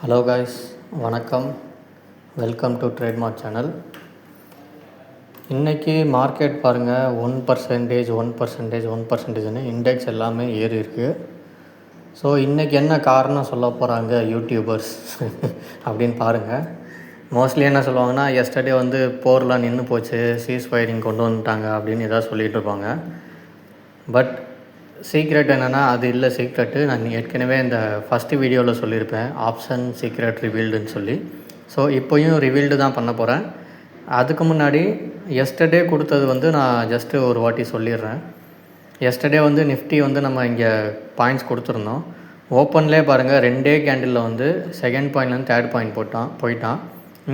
Hello guys, வணக்கம். Welcome to trademark channel. இன்றைக்கி market பாருங்கள், 1% இண்டெக்ஸ் எல்லாமே ஏறி இருக்குது. ஸோ இன்றைக்கி என்ன காரணம் சொல்ல போகிறாங்க யூடியூபர்ஸ் அப்படின்னு பாருங்கள். மோஸ்ட்லி என்ன சொல்லுவாங்கன்னா, எஸ்டர்டே போர்லாம் நின்று போச்சு, சீஸ் ஃபயரிங் கொண்டு வந்துட்டாங்க அப்படின்னு எதாவது சொல்லிகிட்டு இருப்பாங்க. பட் சீக்ரெட் என்னென்னா, அது இல்லை சீக்ரெட்டு. நான் ஏற்கனவே இந்த ஃபஸ்ட்டு வீடியோவில் சொல்லியிருப்பேன், ஆப்ஷன் சீக்ரெட் ரிவீல்டுன்னு சொல்லி. ஸோ இப்போயும் ரிவீல்டு தான் பண்ண போகிறேன். அதுக்கு முன்னாடி எஸ்டர்டே கொடுத்தது நான் ஜஸ்ட்டு ஒரு வாட்டி சொல்லிடுறேன். எஸ்டர்டே நிஃப்டி நம்ம இங்கே பாயிண்ட்ஸ் கொடுத்துருந்தோம். ஓப்பன்லேயே பாருங்கள், 2 கேண்டிலில் செகண்ட் பாயிண்ட்லேருந்து தேர்ட் பாயிண்ட் போயிட்டான்.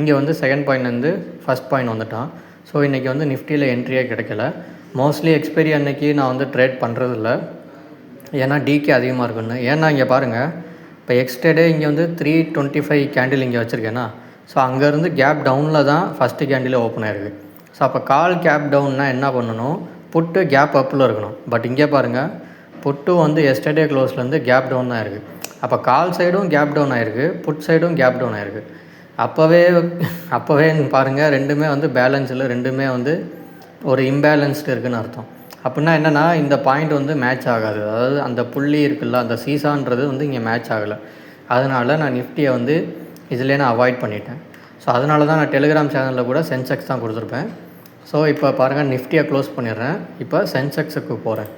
இங்கே செகண்ட் பாயிண்ட்லேருந்து ஃபஸ்ட் பாயிண்ட் வந்துட்டான். ஸோ இன்றைக்கி நிஃப்டியில் என்ட்ரியே கிடைக்கல. மோஸ்ட்லி எக்ஸ்பைரி அன்னைக்கு நான் ட்ரேட் பண்ணுறதில்ல, ஏன்னா டிகே அதிகமாக இருக்குன்னு. ஏன்னா இங்கே பாருங்கள், இப்போ எக்ஸ்டர்டே இங்கே 325 கேண்டில் இங்கே வச்சுருக்கேன்னா, ஸோ அங்கேருந்து கேப் டவுனில் தான் ஃபஸ்ட்டு கேண்டிலே ஓப்பன் ஆகிருக்கு. ஸோ அப்போ கால் கேப் டவுன்னா என்ன பண்ணணும், புட்டு கேப் அப்பில் இருக்கணும். பட் இங்கே பாருங்கள், புட்டு எஸ்டர்டே க்ளோஸ்லேருந்து கேப் டவுன் தான் இருக்குது. அப்போ கால் சைடும் கேப் டவுன் ஆகிருக்கு, புட் சைடும் கேப் டவுன் ஆகிருக்கு. அப்போவே பாருங்கள், ரெண்டுமே பேலன்ஸில், ரெண்டுமே ஒரு இம்பேலன்ஸ்டு இருக்குதுன்னு அர்த்தம். அப்படின்னா என்னென்னா, இந்த பாயிண்ட் மேட்ச் ஆகாது. அதாவது அந்த புள்ளி இருக்குல்ல, அந்த சீசான்றது இங்கே மேட்ச் ஆகலை. அதனால் நான் நிஃப்டியை இதிலே நான் அவாய்ட் பண்ணிட்டேன். ஸோ அதனால தான் நான் டெலிகிராம் சேனலில் கூட சென்செக்ஸ் தான் கொடுத்துருப்பேன். ஸோ இப்போ பாருங்கள், நிஃப்டியை க்ளோஸ் பண்ணிடுறேன். இப்போ சென்செக்ஸுக்கு போகிறேன்.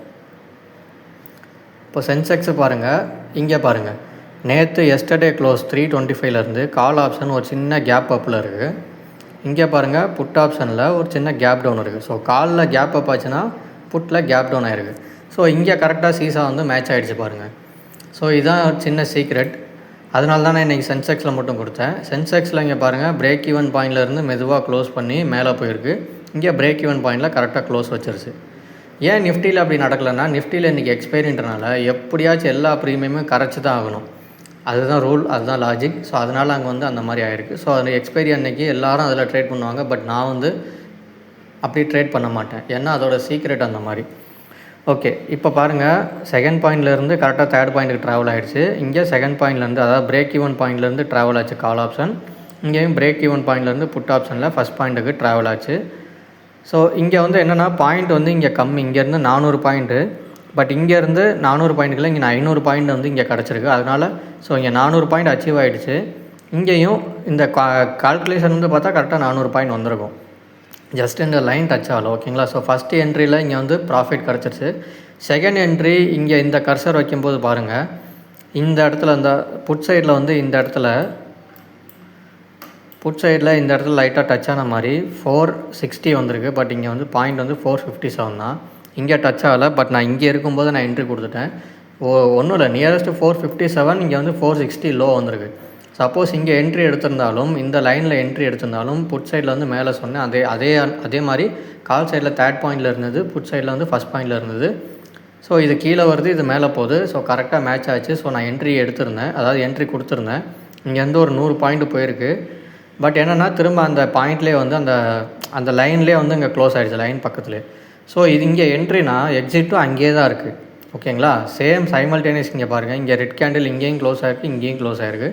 இப்போ சென்செக்ஸு பாருங்கள், இங்கே பாருங்கள், நேற்று எஸ்டர்டே க்ளோஸ் 325லேருந்து கால் ஆப்ஷன் ஒரு சின்ன கேப் அப்பில் இருக்குது. இங்கே பாருங்கள், புட் ஆப்ஷனில் ஒரு சின்ன கேப் டவுன் இருக்குது. ஸோ காலில் கேப் அப் ஆச்சுன்னா புட்டில் கேப் டவுன் ஆகிருக்கு. ஸோ இங்கே கரெக்டாக சீசா மேட்ச் ஆகிடுச்சு பாருங்கள். ஸோ இதுதான் ஒரு சின்ன சீக்ரெட். அதனால தான் நான் இன்றைக்கி சென்செக்ஸில் மட்டும் கொடுத்தேன். சென்செக்ஸில் இங்கே பாருங்கள், பிரேக் ஈவன் பாயிண்ட்லேருந்து மெதுவாக க்ளோஸ் பண்ணி மேலே போயிருக்கு. இங்கே பிரேக் ஈவன் பாயிண்டில் கரெக்டாக க்ளோஸ் வச்சிருச்சு. ஏன் நிஃப்டியில் அப்படி நடக்கலைன்னா, நிஃப்டியில் இன்றைக்கி எக்ஸ்பைரின்றனால எப்படியாச்சும் எல்லா ப்ரீமியமும் கரைச்சி தான் ஆகணும். அதுதான் ரூல், அதுதான் லாஜிக். ஸோ அதனால் அங்கே அந்த மாதிரி ஆகிருக்கு. ஸோ அது எக்ஸ்பைரி அன்றைக்கி எல்லோரும் அதில் ட்ரேட் பண்ணுவாங்க. பட் நான் அப்படி ட்ரேட் பண்ண மாட்டேன், ஏன்னா அதோட சீக்ரெட் அந்த மாதிரி. ஓகே, இப்போ பாருங்கள், செகண்ட் பாயிண்ட்லேருந்து கரெக்டாக தேர்ட் பாயிண்ட்டுக்கு ட்ராவல் ஆகிடுச்சு. இங்கே செகண்ட் பாயிண்ட்லேருந்து, அதாவது பிரேக் ஈவன் பாயிண்ட்லேருந்து ட்ராவல் ஆச்சு கால் ஆப்ஷன். இங்கேயும் பிரேக் ஈவன் பாயிண்ட்லேருந்து புட் ஆப்ஷனில் ஃபஸ்ட் பாயிண்ட்டுக்கு ட்ராவல் ஆச்சு. ஸோ இங்கே என்னென்னா, பாயிண்ட் இங்கே கம்மி, இங்கேருந்து 400 பாயிண்ட்டு. பட் இங்கேருந்து 400 பாயிண்ட்டுக்குள்ள இங்கே 500 பாயிண்ட் இங்கே கிடச்சிருக்கு. அதனால் ஸோ இங்கே 400 பாயிண்ட் அச்சீவ் ஆகிடுச்சு. இங்கேயும் இந்த கால்குலேஷன் பார்த்தா கரெக்டாக 400 பாயிண்ட் வந்திருக்கும். ஜஸ்ட் இந்த லைன் டச் ஆகலை, ஓகேங்களா. ஸோ ஃபஸ்ட்டு என்ட்ரியில் இங்கே ப்ராஃபிட் கிடச்சிருச்சு. செகண்ட் என்ட்ரி இங்கே இந்த கர்சர் வைக்கும்போது பாருங்கள், இந்த இடத்துல இந்த புட் சைடில் இந்த இடத்துல லைட்டாக டச் ஆன மாதிரி 460 வந்திருக்கு. பட் இங்கே பாயிண்ட் 457 தான். இங்கே டச் ஆகலை. பட் நான் இங்கே இருக்கும்போது நான் என்ட்ரி கொடுத்துட்டேன். ஒன்றும் இல்லை, நியரஸ்ட்டு 457, இங்கே 460 லோ வந்திருக்கு. சப்போஸ் இங்கே என்ட்ரி எடுத்திருந்தாலும், இந்த லைனில் என்ட்ரி எடுத்திருந்தாலும், புட் சைடில் மேலே சொன்னேன், அதே மாதிரி கால் சைடில் தேர்ட் பாயிண்டில் இருந்தது, புட் சைடில் ஃபஸ்ட் பாயிண்டில் இருந்தது. ஸோ இது கீழே வருது, இது மேலே போகுது. ஸோ கரெக்டாக மேட்ச் ஆச்சு. ஸோ நான் என்ட்ரி எடுத்திருந்தேன், அதாவது என்ட்ரி கொடுத்துருந்தேன். இங்கேருந்து ஒரு 100 பாயிண்ட் போயிருக்கு. பட் என்னென்னா, திரும்ப அந்த பாயிண்ட்லேயே அந்த லைன்லேயே இங்கே க்ளோஸ் ஆகிடுச்சு, லைன் பக்கத்துலேயே. ஸோ இது இங்கே என்ட்ரினா எக்ஸிட்டும் அங்கேயே தான் இருக்குது, ஓகேங்களா. சேம் சைமல்டேனியஸ் இங்கே பாருங்கள், இங்கே ரெட் கேண்டில் இங்கேயும் க்ளோஸ் ஆகிருக்கு, இங்கேயும் க்ளோஸ் ஆகிருக்கு.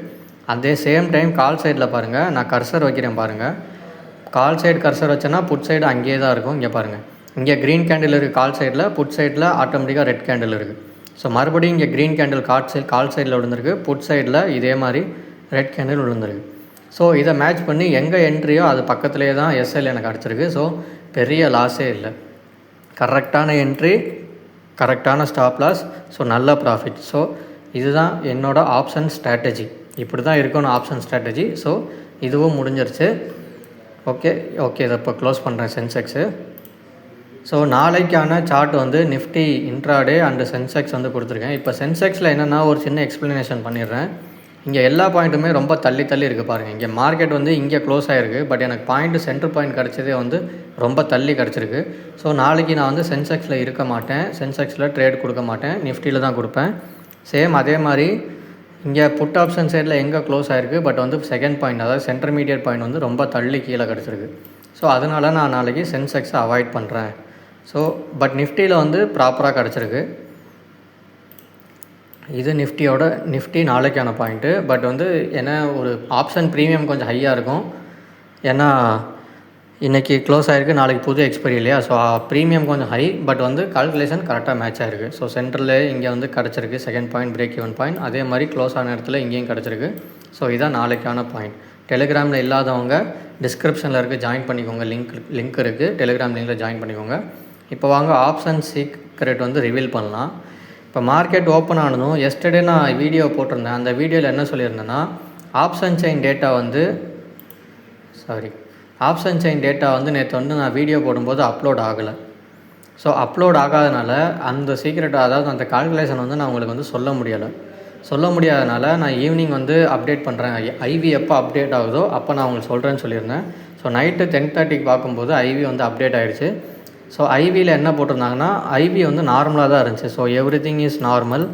அதே சேம் டைம் கால் சைடில் பாருங்கள், நான் கர்சர் வைக்கிறேன் பாருங்கள். கால் சைடு கர்சர் வச்சேன்னா புட் சைடு அங்கேயே தான் இருக்கும். இங்கே பாருங்கள், இங்கே க்ரீன் கேண்டில் இருக்குது கால் சைடில், புட் சைடில் ஆட்டோமேட்டிக்காக ரெட் கேண்டில் இருக்குது. ஸோ மறுபடியும் இங்கே க்ரீன் கேண்டில் கால் சைடில் விழுந்திருக்கு, புட் சைடில் இதே மாதிரி ரெட் கேண்டில் விழுந்திருக்கு. ஸோ இதை மேட்ச் பண்ணி எங்கே என்ட்ரியோ அது பக்கத்துலேயே தான் எஸ்எல் எனக்கு கிடச்சிருக்கு. ஸோ பெரிய லாஸே இல்லை. கரெக்டான என்ட்ரி, கரெக்டான ஸ்டாப் லாஸ், ஸோ நல்ல ப்ராஃபிட். ஸோ இதுதான் என்னோடய ஆப்ஷன் ஸ்ட்ராட்டஜி. இப்படி தான் இருக்கணும் ஆப்ஷன் ஸ்ட்ராட்டஜி. ஸோ இதுவும் முடிஞ்சிருச்சு. ஓகே, இதை இப்போ க்ளோஸ் பண்ணுறேன் சென்செக்ஸு. ஸோ நாளைக்கான chart Nifty intraday and Sensex கொடுத்துருக்கேன். இப்போ சென்செக்ஸில் என்னென்னா ஒரு சின்ன எக்ஸ்ப்ளனேஷன் பண்ணிடுறேன். இங்கே எல்லா பாயிண்ட்டுமே ரொம்ப தள்ளி இருக்குது பாருங்கள். இங்கே மார்க்கெட் இங்கே க்ளோஸ் ஆகிருக்கு. பட் எனக்கு பாயிண்ட்டு சென்டர் பாயிண்ட் கிடச்சதே ரொம்ப தள்ளி கிடச்சிருக்கு. ஸோ நாளைக்கு நான் சென்செக்ஸில் இருக்க மாட்டேன், சென்செக்ஸில் ட்ரேட் கொடுக்க மாட்டேன், நிஃப்டியில் தான் கொடுப்பேன். சேம் அதே மாதிரி இங்கே புட் ஆப்ஷன் சைடில் எங்கே க்ளோஸ் ஆகிருக்கு, பட் செகண்ட் பாயிண்ட், அதாவது சென்டர்மீடியட் பாயிண்ட் ரொம்ப தள்ளி கீழே கிடச்சிருக்கு. ஸோ அதனால் நான் நாளைக்கு சென்செக்ஸை அவாய்ட் பண்ணுறேன். ஸோ பட் நிஃப்டியில் ப்ராப்பராக கிடச்சிருக்கு. இது நிஃப்டி நாளைக்கான பாயிண்ட்டு. பட் வந்து ஏன்னா ஒரு ஆப்ஷன் ப்ரீமியம் கொஞ்சம் ஹையாக இருக்கும். ஏன்னா இன்றைக்கி க்ளோஸ் ஆகிருக்கு, நாளைக்கு புது எக்ஸ்பைரி இல்லையா. ஸோ ப்ரீமியம் கொஞ்சம் ஹை, பட் வந்து கால்குலேஷன் கரெக்டாக மேட்ச் ஆகிருக்கு. ஸோ சென்டரில் இங்கே வந்து கிடச்சிருக்கு second point, break even point. அதே மாதிரி க்ளோஸ் ஆன இடத்துல இங்கேயும் கிடச்சிருக்கு. ஸோ இதான் நாளைக்கான பாயிண்ட். டெலிகிராமில் இல்லாதவங்க டிஸ்கிரிப்ஷனில் இருக்குது, ஜாயின் பண்ணிக்கோங்க. லிங்க் இருக்குது, டெலிகிராம் லிங்கில் ஜாயின் பண்ணிக்கோங்க. இப்போ வாங்க ஆப்ஷன் சீக்ரெட் வந்து ரிவீல் பண்ணலாம். இப்போ மார்க்கெட் ஓப்பன் ஆனதும் எஸ்டர்டே நான் வீடியோ போட்டிருந்தேன். அந்த வீடியோவில் என்ன சொல்லியிருந்தேன்னா, ஆப்ஷன் செயின் டேட்டா வந்து நேற்று வந்து நான் வீடியோ போடும்போது அப்லோட் ஆகலை. ஸோ அப்லோட் ஆகாதனால அந்த சீக்ரெட், அதாவது அந்த கால்குலேஷன் வந்து நான் உங்களுக்கு வந்து சொல்ல முடியாதனால நான் ஈவினிங் வந்து அப்டேட் பண்ணுறேன். ஐவி எப்போ அப்டேட் ஆகுதோ அப்போ நான் உங்களுக்கு சொல்கிறேன்னு சொல்லியிருந்தேன். ஸோ நைட்டு 10:30க்கு பார்க்கும்போது ஐவி வந்து அப்டேட் ஆகிடுச்சு. ஸோ ஐவியில் என்ன போட்டிருந்தாங்கன்னா, ஐவி வந்து நார்மலாக தான் இருந்துச்சு. So everything is normal,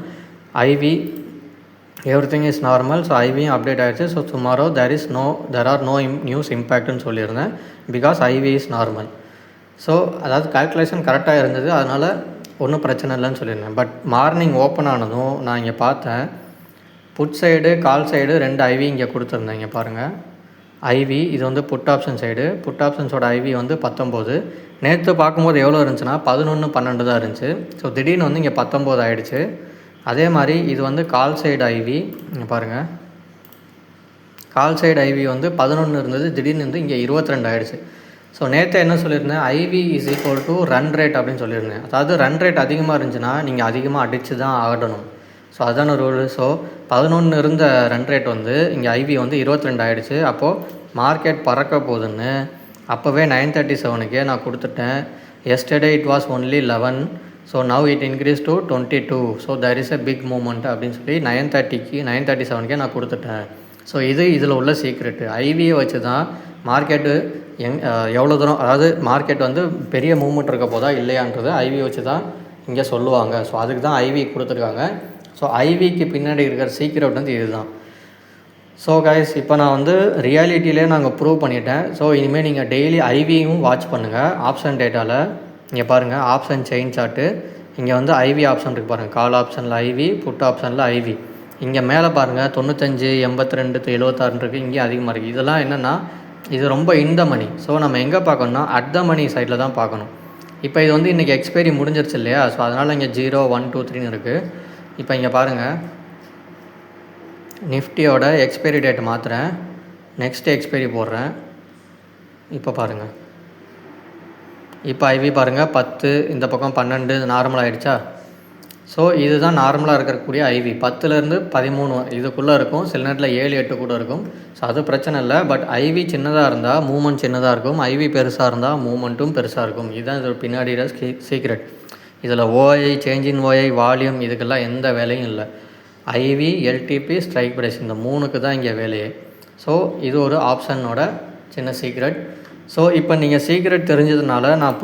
so ஐவியும் அப்டேட் ஆகிடுச்சு. So tomorrow there are no news இம்பேக்ட்னு சொல்லியிருந்தேன், because IV is normal. So அதாவது கால்குலேஷன் கரெக்டாக இருந்தது, அதனால் ஒன்றும் பிரச்சனை இல்லைன்னு சொல்லியிருந்தேன். பட் மார்னிங் ஓப்பன் ஆனதும் நான் இங்கே பார்த்தேன், put side call side 2 IV இங்கே கொடுத்துருந்தேன். இங்கே பாருங்கள், ஐவி இது வந்து புட் ஆப்ஷன் சைடு. புட் ஆப்ஷன்ஸோட ஐவி வந்து 19. நேற்று பார்க்கும்போது எவ்வளோ இருந்துச்சுன்னா 11-12 தான் இருந்துச்சு. ஸோ திடீர்னு வந்து இங்கே 19 ஆகிடுச்சு. அதே மாதிரி இது வந்து கால் சைடு ஐவி. இங்கே பாருங்கள், கால் சைடு ஐவி வந்து 11 இருந்தது, திடீர்னு வந்து இங்கே 22 ஆகிடுச்சு. ஸோ நேற்று என்ன சொல்லியிருந்தேன், IV is equal to run rate அப்படின்னு சொல்லியிருந்தேன். அதாவது ரன் ரேட் அதிகமாக இருந்துச்சுன்னா நீங்கள் அதிகமாக அடித்து தான் ஆடணும். ஸோ அதான ரூல். ஸோ 11 இருந்த ரன் ரேட் வந்து இங்கே ஐவி வந்து 22 ஆகிடுச்சு. அப்போது மார்க்கெட் பறக்க போகுதுன்னு அப்போவே 9:37க்கே நான் கொடுத்துட்டேன். Yesterday it was only 11, so now it increase to 22. So there is a big movement அப்படின்னு சொல்லி 9:37க்கே நான் கொடுத்துட்டேன். ஸோ இதில் உள்ள சீக்ரெட்டு ஐவியை வச்சு தான் மார்க்கெட்டு எவ்வளோ தூரம், அதாவது மார்க்கெட் வந்து பெரிய மூவ்மெண்ட் இருக்க போதா இல்லையான்றது ஐவி வச்சு தான் இங்கே சொல்லுவாங்க. ஸோ அதுக்கு தான் ஐவி கொடுத்துருக்காங்க. ஸோ ஐவிக்கு பின்னாடி இருக்கிற சீக்ரெட் வந்து இதுதான். ஸோ கைஸ், இப்போ நான் வந்து ரியாலிட்டியிலே நாங்கள் ப்ரூவ் பண்ணிட்டேன். ஸோ இனிமேல் நீங்கள் டெய்லி ஐவியும் வாட்ச் பண்ணுங்கள். ஆப்ஷன் டேட்டாவில் இங்கே பாருங்கள், ஆப்ஷன் செயின் சார்ட்டு. இங்கே வந்து ஐவி ஆப்ஷன் இருக்குது பாருங்கள், கால் ஆப்ஷனில் ஐவி, புட் ஆப்ஷனில் ஐவி. இங்கே மேலே பாருங்கள் 95, 82, 76 இருக்குது. இங்கே அதிகமாக இருக்குது. இதெல்லாம் என்னென்னா, இது ரொம்ப இந்த மணி. ஸோ நம்ம எங்கே பார்க்கணும்னா அட் த மணி சைடில் தான் பார்க்கணும். இப்போ இது வந்து இன்றைக்கி எக்ஸ்பைரி முடிஞ்சிருச்சு இல்லையா. ஸோ அதனால் இங்கே 0, 1, 2, 3ன்னு இருக்குது. இப்போ இங்கே பாருங்கள், நிஃப்டியோட எக்ஸ்பைரி டேட் மாற்றுறேன், நெக்ஸ்ட் எக்ஸ்பைரி போடுறேன். இப்போ பாருங்கள், இப்போ ஐவி பாருங்கள் 10, இந்த பக்கம் 12 நார்மல் ஆகிடுச்சா. ஸோ இதுதான் நார்மலாக இருக்கக்கூடிய ஐவி. 10லேருந்து 13 இதுக்குள்ளே இருக்கும். சில நேரத்தில் 7, 8 கூட இருக்கும். ஸோ அது பிரச்சனை இல்லை. பட் ஐவி சின்னதாக இருந்தால் மூமெண்ட் சின்னதாக இருக்கும், ஐவி பெருசாக இருந்தால் மூமெண்ட்டும் பெருசாக இருக்கும். இதுதான் இது பின்னாடி சீக்ரெட். இதில் ஓஐ, சேஞ்ச் இன் ஓஐ, வால்யூம் இதுக்கெல்லாம் எந்த வேலையும் இல்லை. ஐவி, எல்டிபி, ஸ்ட்ரைக் ப்ரைஸ் இந்த 3க்கு தான் இங்கே வேலையே. ஸோ இது ஒரு ஆப்ஷனோட சின்ன சீக்ரெட். ஸோ இப்போ நீங்கள் சீக்ரெட் தெரிஞ்சதுனால நான்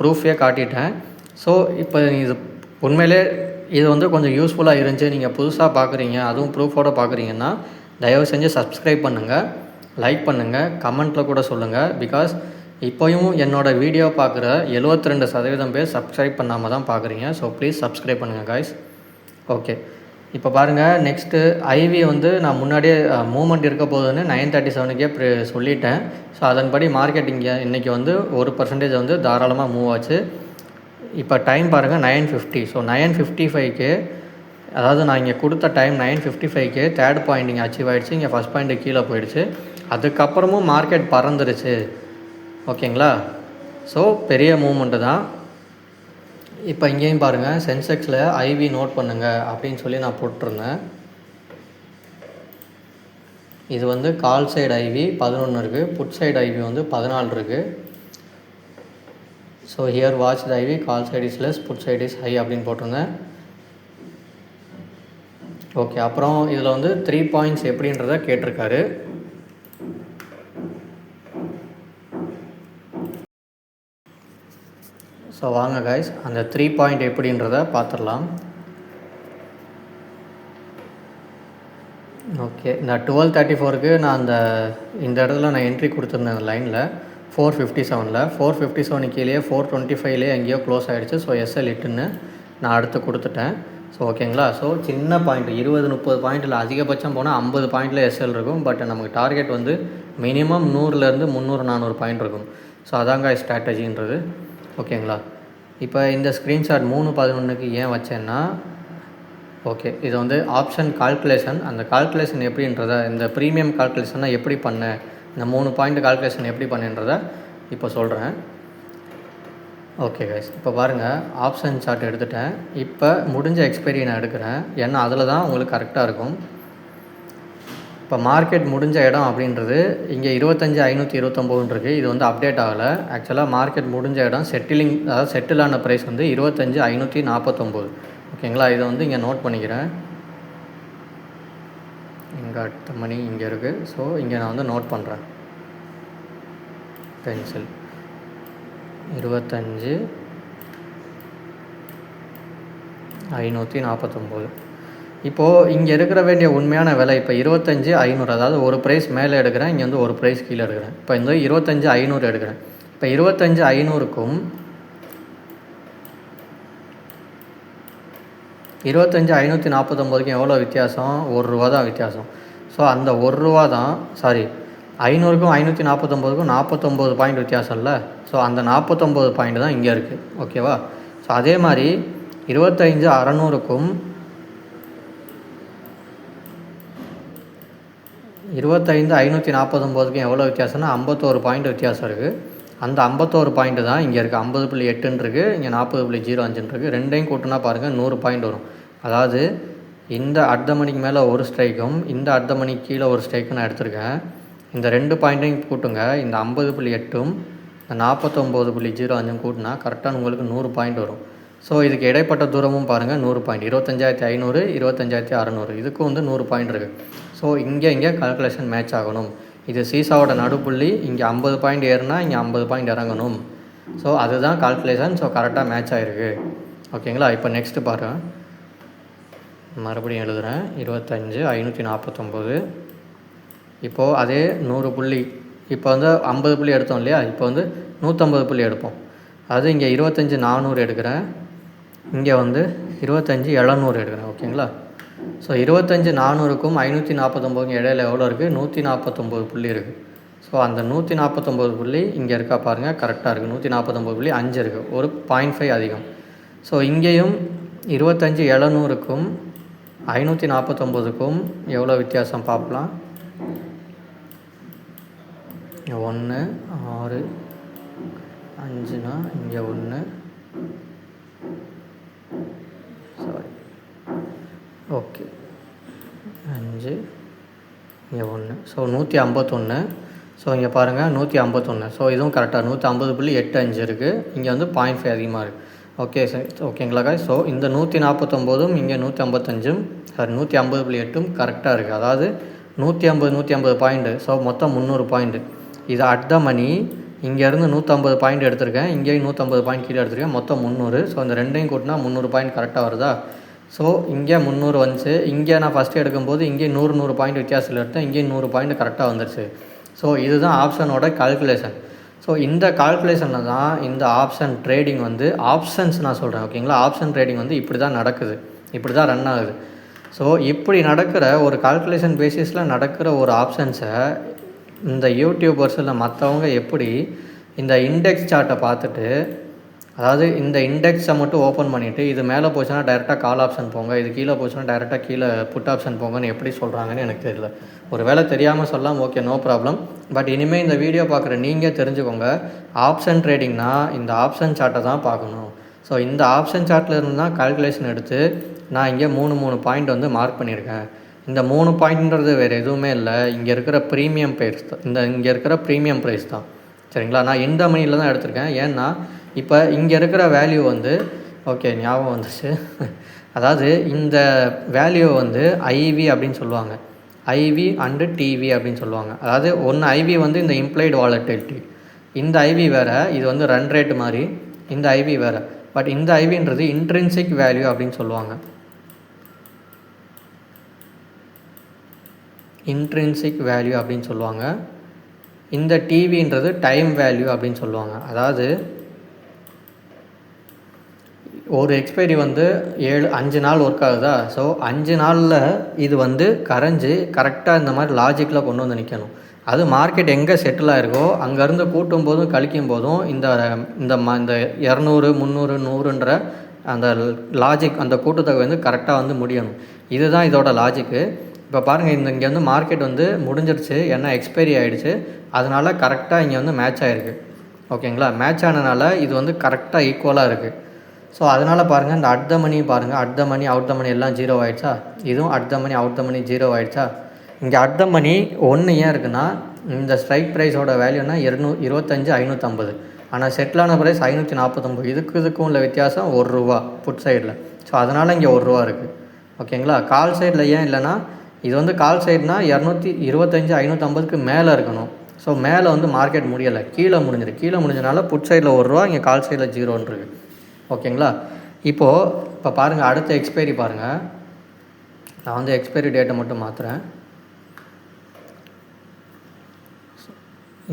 ப்ரூஃபே காட்டிட்டேன். ஸோ இப்போ இது உண்மையிலே இது வந்து கொஞ்சம் யூஸ்ஃபுல்லாக இருந்துச்சு. நீங்கள் புதுசாக பார்க்குறீங்க, அதுவும் ப்ரூஃபோடு பார்க்குறீங்கன்னா தயவு செஞ்சு சப்ஸ்கிரைப் பண்ணுங்கள், லைக் பண்ணுங்கள், கமெண்ட்டில் கூட சொல்லுங்கள். பிகாஸ் இப்போயும் என்னோடய வீடியோ பார்க்குற 72% பேர் சப்ஸ்கிரைப் பண்ணாமல் தான் பார்க்குறீங்க. ஸோ ப்ளீஸ் சப்ஸ்கிரைப் பண்ணுங்கள் காய்ஸ். ஓகே, இப்போ பாருங்கள், நெக்ஸ்ட்டு ஐவி வந்து நான் முன்னாடியே மூவ்மெண்ட் இருக்க போகுதுன்னு 9:37க்கே சொல்லிட்டேன். ஸோ அதன்படி மார்க்கெட் இன்றைக்கி வந்து 1% வந்து தாராளமாக மூவ் ஆச்சு. இப்போ டைம் பாருங்கள் 9:50. ஸோ 9:55க்கு, அதாவது நான் இங்கே கொடுத்த டைம் 9:55க்கு தேர்ட் பாயிண்ட் இங்கே அச்சீவ் ஆகிடுச்சு. இங்கே ஃபஸ்ட் பாயிண்ட்டு கீழே போயிடுச்சு. அதுக்கப்புறமும் மார்க்கெட் பறந்துருச்சு. ஓகேங்களா. ஸோ பெரிய மூவ்மெண்ட்டு தான். இப்போ இங்கேயும் பாருங்கள், சென்செக்ஸில் ஐவி நோட் பண்ணுங்கள் அப்படின்னு சொல்லி நான் போட்டிருந்தேன். இது வந்து கால் சைடு ஐவி 11 இருக்குது, புட் சைடு ஐவி வந்து 14 இருக்குது. So here watch the IV, call side is less, put side is high அப்படின்னு போட்டிருந்தேன். ஓகே, அப்புறம் இதில் வந்து 3 பாயிண்ட்ஸ் எப்படின்றத கேட்டிருக்காரு. ஸோ வாங்க கைஸ், அந்த 3 பாயிண்ட் எப்படின்றத பார்த்துடலாம். ஓகே, இந்த 12:34க்கு நான் இந்த இடத்துல நான் என்ட்ரி கொடுத்துருந்தேன். அந்த லைனில் 4:57ல் 4:57 கீழே 4:25லே எங்கேயோ க்ளோஸ் ஆகிடுச்சு. ஸோ எஸ்எல் இட்டுன்னு நான் அடுத்து கொடுத்துட்டேன். ஸோ ஓகேங்களா. ஸோ சின்ன பாயிண்ட் 20-30 பாயிண்டில் அதிகபட்சம் போனால் 50 பாயிண்டில் எஸ்எல் இருக்கும். பட் நமக்கு டார்கெட் வந்து மினிமம் 100லேருந்து 300-400 பாயிண்ட் இருக்கும். ஸோ அதாங்க ஸ்ட்ராட்டஜின்றது. ஓகேங்களா. இப்போ இந்த ஸ்க்ரீன்ஷாட் 3/11க்கு ஏன் வச்சேன்னா, ஓகே இது வந்து ஆப்ஷன் கால்குலேஷன். அந்த கால்குலேஷன் எப்படின்றத, இந்த ப்ரீமியம் கால்குலேஷனை எப்படி பண்ணேன், இந்த 3 பாயிண்ட் கால்குலேஷன் எப்படி பண்ணேன்றதை இப்போ சொல்கிறேன். ஓகே கைஸ், இப்போ பாருங்கள் ஆப்ஷன் சார்ட் எடுத்துட்டேன். இப்போ முடிஞ்ச எக்ஸ்பைரி நான் எடுக்கிறேன். ஏன்னா அதில் தான் உங்களுக்கு கரெக்டாக இருக்கும். இப்போ மார்க்கெட் முடிஞ்ச இடம் அப்படின்றது இங்கே 25,529 இருக்குது. இது வந்து அப்டேட் ஆகலை. ஆக்சுவலாக மார்க்கெட் முடிஞ்ச இடம் செட்டிலிங், அதாவது செட்டில் ஆன ப்ரைஸ் வந்து 25,549. ஓகேங்களா. இதை வந்து இங்கே நோட் பண்ணிக்கிறேன். இங்கே அடுத்த மணி இங்கே இருக்குது. ஸோ இங்கே நான் வந்து நோட் பண்ணுறேன். பென்சில் 25,549. இப்போது இங்கே இருக்கிற வேண்டிய உண்மையான விலை இப்போ 25,500. அதாவது ஒரு ப்ரைஸ் மேலே எடுக்கிறேன், இங்கே வந்து ஒரு ப்ரைஸ் கீழே எடுக்கிறேன். இப்போ இந்த 25,500 எடுக்கிறேன். இப்போ 25,500க்கும் 25,549க்கும் எவ்வளோ வித்தியாசம்? ₹1 தான் வித்தியாசம். ஸோ அந்த ₹1 தான், சாரி 500க்கும் 549க்கும் 49 பாயிண்ட் வித்தியாசம் இல்லை. ஸோ அந்த 49 பாயிண்ட் தான் இங்கே இருக்குது. ஓகேவா. ஸோ அதே மாதிரி 25,600க்கும் 25,549க்கும் எவ்வளோ வித்தியாசம்னா 51 பாயிண்ட் வித்தியாசம் இருக்குது. அந்த 51 பாயிண்ட்டு தான் இங்கே இருக்குது. 50.8 இருக்குது, இங்கே 40.05 இருக்குது. ரெண்டையும் கூட்டினா பாருங்கள் 100 பாயிண்ட் வரும். அதாவது இந்த அர்த்த மணிக்கு மேலே ஒரு ஸ்ட்ரைக்கும், இந்த அர்த்த மணிக்கு கீழே ஒரு ஸ்ட்ரைக்கும் நான் எடுத்திருக்கேன். இந்த 2 பாயிண்ட்டையும் கூட்டுங்க. இந்த 50.8ம் இந்த 49.05 கூட்டினா கரெக்டாக உங்களுக்கு 100 பாயிண்ட் வரும். ஸோ இதுக்கு இடைப்பட்ட தூரமும் பாருங்கள் 100 பாயிண்ட். 25,500, 25,600, இதுக்கும் வந்து 100 பாயிண்ட் இருக்குது. ஸோ இங்கே கால்குலேஷன் மேட்ச் ஆகணும். இது சீசாவோட நடுப்புள்ளி. இங்கே 50 பாயிண்ட் ஏறுனா இங்கே 50 பாயிண்ட் இறங்கணும். ஸோ அதுதான் கால்குலேஷன். ஸோ கரெக்டாக மேட்ச் ஆகிருக்கு. ஓகேங்களா. இப்போ நெக்ஸ்ட்டு பாருங்கள், மறுபடியும் எழுதுகிறேன். 25,549. இப்போது அதே 100 புள்ளி, இப்போ வந்து 50 புள்ளி எடுத்தோம் இல்லையா, இப்போ வந்து 150 புள்ளி எடுப்போம். அது இங்கே 25,400 எடுக்கிறேன், இங்கே வந்து 25,700 எடுக்கிறேன். ஓகேங்களா. ஸோ 25,400க்கும் 549க்கும் இடையில எவ்வளோ இருக்குது? 149 புள்ளி இருக்குது. ஸோ அந்த 149 புள்ளி இங்கே இருக்கா பாருங்கள், கரெக்டாக இருக்குது. 149.5 இருக்குது, ஒரு 0.5 அதிகம். ஸோ இங்கேயும் 25,700க்கும் 549க்கும் எவ்வளோ வித்தியாசம் பார்க்கலாம். 1 6 5னா இங்கே 1, சாரி, ஓகே 5 இங்கே 1. ஸோ 151. ஸோ இங்கே பாருங்கள் 151. ஸோ இதுவும் கரெக்டாக 150.85 இருக்குது. இங்கே வந்து 0.5 அதிகமாக இருக்குது. ஓகே சார், ஓகேங்களா காய். ஸோ இந்த 149ம் இங்கே 155ம், சாரி 150.8ம் கரெக்டாக இருக்குது. அதாவது 150 பாயிண்ட்டு. ஸோ மொத்தம் 300 பாயிண்ட்டு. இது அட் த மணி இங்கேருந்து 150 பாயிண்ட் எடுத்திருக்கேன், இங்கேயும் 150 பாயிண்ட் கீழே எடுத்திருக்கேன், மொத்தம் 300. ஸோ இந்த ரெண்டையும் கூட்டினா 300 பாயிண்ட் கரெக்டாக வருதா. ஸோ இங்கே 300 வந்துச்சு. இங்கே நான் ஃபஸ்ட்டு எடுக்கும்போது இங்கே 100 பாயிண்ட் வித்தியாசத்தில் எடுத்தேன், இங்கேயும் 100 பாயிண்ட் கரெக்டாக வந்துருச்சு. ஸோ இதுதான் ஆப்ஷனோட கால்குலேஷன். ஸோ இந்த கால்குலேஷனில் தான் இந்த ஆப்ஷன் ட்ரேடிங் வந்து, ஆப்ஷன்ஸ் நான் சொல்கிறேன் ஓகேங்களா. ஆப்ஷன் ட்ரேடிங் வந்து இப்படி தான் நடக்குது, இப்படி தான் ரன் ஆகுது. ஸோ இப்படி நடக்கிற ஒரு கால்குலேஷன் பேசிஸில் நடக்கிற ஒரு ஆப்ஷன்ஸை இந்த யூடியூபர்ஸ் இல்லை மற்றவங்க எப்படி இந்த இண்டெக்ஸ் சார்ட்டை பார்த்துட்டு, அதாவது இந்த இண்டெக்ஸை மட்டும் ஓப்பன் பண்ணிவிட்டு இது மேலே போச்சுன்னா டைரெக்டாக கால் ஆப்ஷன் போங்க, இது கீழே போச்சுன்னா டைரெக்டாக கீழே புட் ஆப்ஷன் போங்கன்னு எப்படி சொல்கிறாங்கன்னு எனக்கு தெரியல. ஒரு வேளை தெரியாமல் சொல்லலாம், ஓகே நோ ப்ராப்ளம். பட் இனிமேல் இந்த வீடியோ பார்க்குற நீங்கள் தெரிஞ்சுக்கோங்க, ஆப்ஷன் ட்ரேடிங்னா இந்த ஆப்ஷன் சார்ட்டை தான் பார்க்கணும். ஸோ இந்த ஆப்ஷன் சார்ட்டில் இருந்து தான் கால்குலேஷன் எடுத்து நான் இங்கே 3 பாயிண்ட் வந்து மார்க் பண்ணியிருக்கேன். இந்த 3 பாயிண்ட்ன்றது வேறு எதுவுமே இல்லை, இங்கே இருக்கிற ப்ரீமியம் ப்ரைஸ் தான். இங்கே இருக்கிற ப்ரீமியம் ப்ரைஸ் தான். சரிங்களா. நான் இந்த மணியில் தான் எடுத்திருக்கேன். ஏன்னா இப்போ இங்கே இருக்கிற வேல்யூ வந்து, ஓகே ஞாபகம் வந்துச்சு, அதாவது இந்த வேல்யூ வந்து ஐவி அப்படின்னு சொல்லுவாங்க, ஐவி அண்டு டிவி அப்படின்னு சொல்லுவாங்க. அதாவது ஒன்று ஐவி வந்து இந்த இம்ப்ளைடு வாலட்டிலிட்டி, இந்த ஐவி வேறு, இது வந்து ரன் ரேட் மாதிரி, இந்த ஐவி வேறு. பட் இந்த ஐவின்றது இன்ட்ரின்சிக் வேல்யூ அப்படின்னு சொல்லுவாங்க, இன்ட்ரின்சிக் வேல்யூ அப்படின்னு சொல்லுவாங்க. இந்த டிவின்றது டைம் வேல்யூ அப்படின்னு சொல்லுவாங்க. அதாவது ஒரு எக்ஸ்பைரி வந்து 5 நாள் ஒர்க் ஆகுதா? ஸோ 5 நாளில் இது வந்து கரைஞ்சி கரெக்டாக இந்த மாதிரி லாஜிக்கில் கொண்டு வந்து நிற்கணும். அது மார்க்கெட் எங்கே செட்டில் ஆகிருக்கோ அங்கேருந்து கூட்டும் போதும் கழிக்கும் போதும் இந்த இந்த 200 300 100ன்ற அந்த லாஜிக் அந்த கூட்டுத்தொகை வந்து கரெக்டாக வந்து முடியணும். இதுதான் இதோட லாஜிக்கு. இப்போ பாருங்கள், இங்கே வந்து மார்க்கெட் வந்து முடிஞ்சிருச்சு, ஏன்னா எக்ஸ்பைரி ஆகிடுச்சு. அதனால் கரெக்டாக இங்கே வந்து மேட்ச் ஆகிருக்கு. ஓகேங்களா? மேட்ச் ஆனதுனால இது வந்து கரெக்டாக ஈக்குவலாக இருக்குது. ஸோ அதனால் பாருங்கள், இந்த அட் த மணி பாருங்கள், at the money out the மணி எல்லாம் 0 ஆகிடுச்சா? இதுவும் at the money out the மணி 0 ஆகிடுச்சா? இங்கே அட் த மணி 1 ஏன் இருக்குன்னா, இந்த ஸ்ட்ரைக் ப்ரைஸோட வேல்யூனா 25,550. ஆனால் செட்டிலான ப்ரைஸ் 549. இதுக்கும் உள்ள வித்தியாசம் ₹1 புட் சைடில். ஸோ அதனால் இங்கே ₹1 இருக்குது. ஓகேங்களா? கால் சைடில் ஏன் இல்லைன்னா, இது வந்து கால் சைடுனா 225,550க்கு மேலே இருக்கணும். ஸோ மேலே வந்து மார்க்கெட் முடியலை, கீழே முடிஞ்சனால புட் சைடில் ₹1, இங்கே கால் சைடில் 0 இருக்குது. ஓகேங்களா? இப்போ பாருங்கள், அடுத்த எக்ஸ்பைரி பாருங்கள். நான் வந்து எக்ஸ்பைரி டேட்டை மட்டும் மாற்றுறேன்.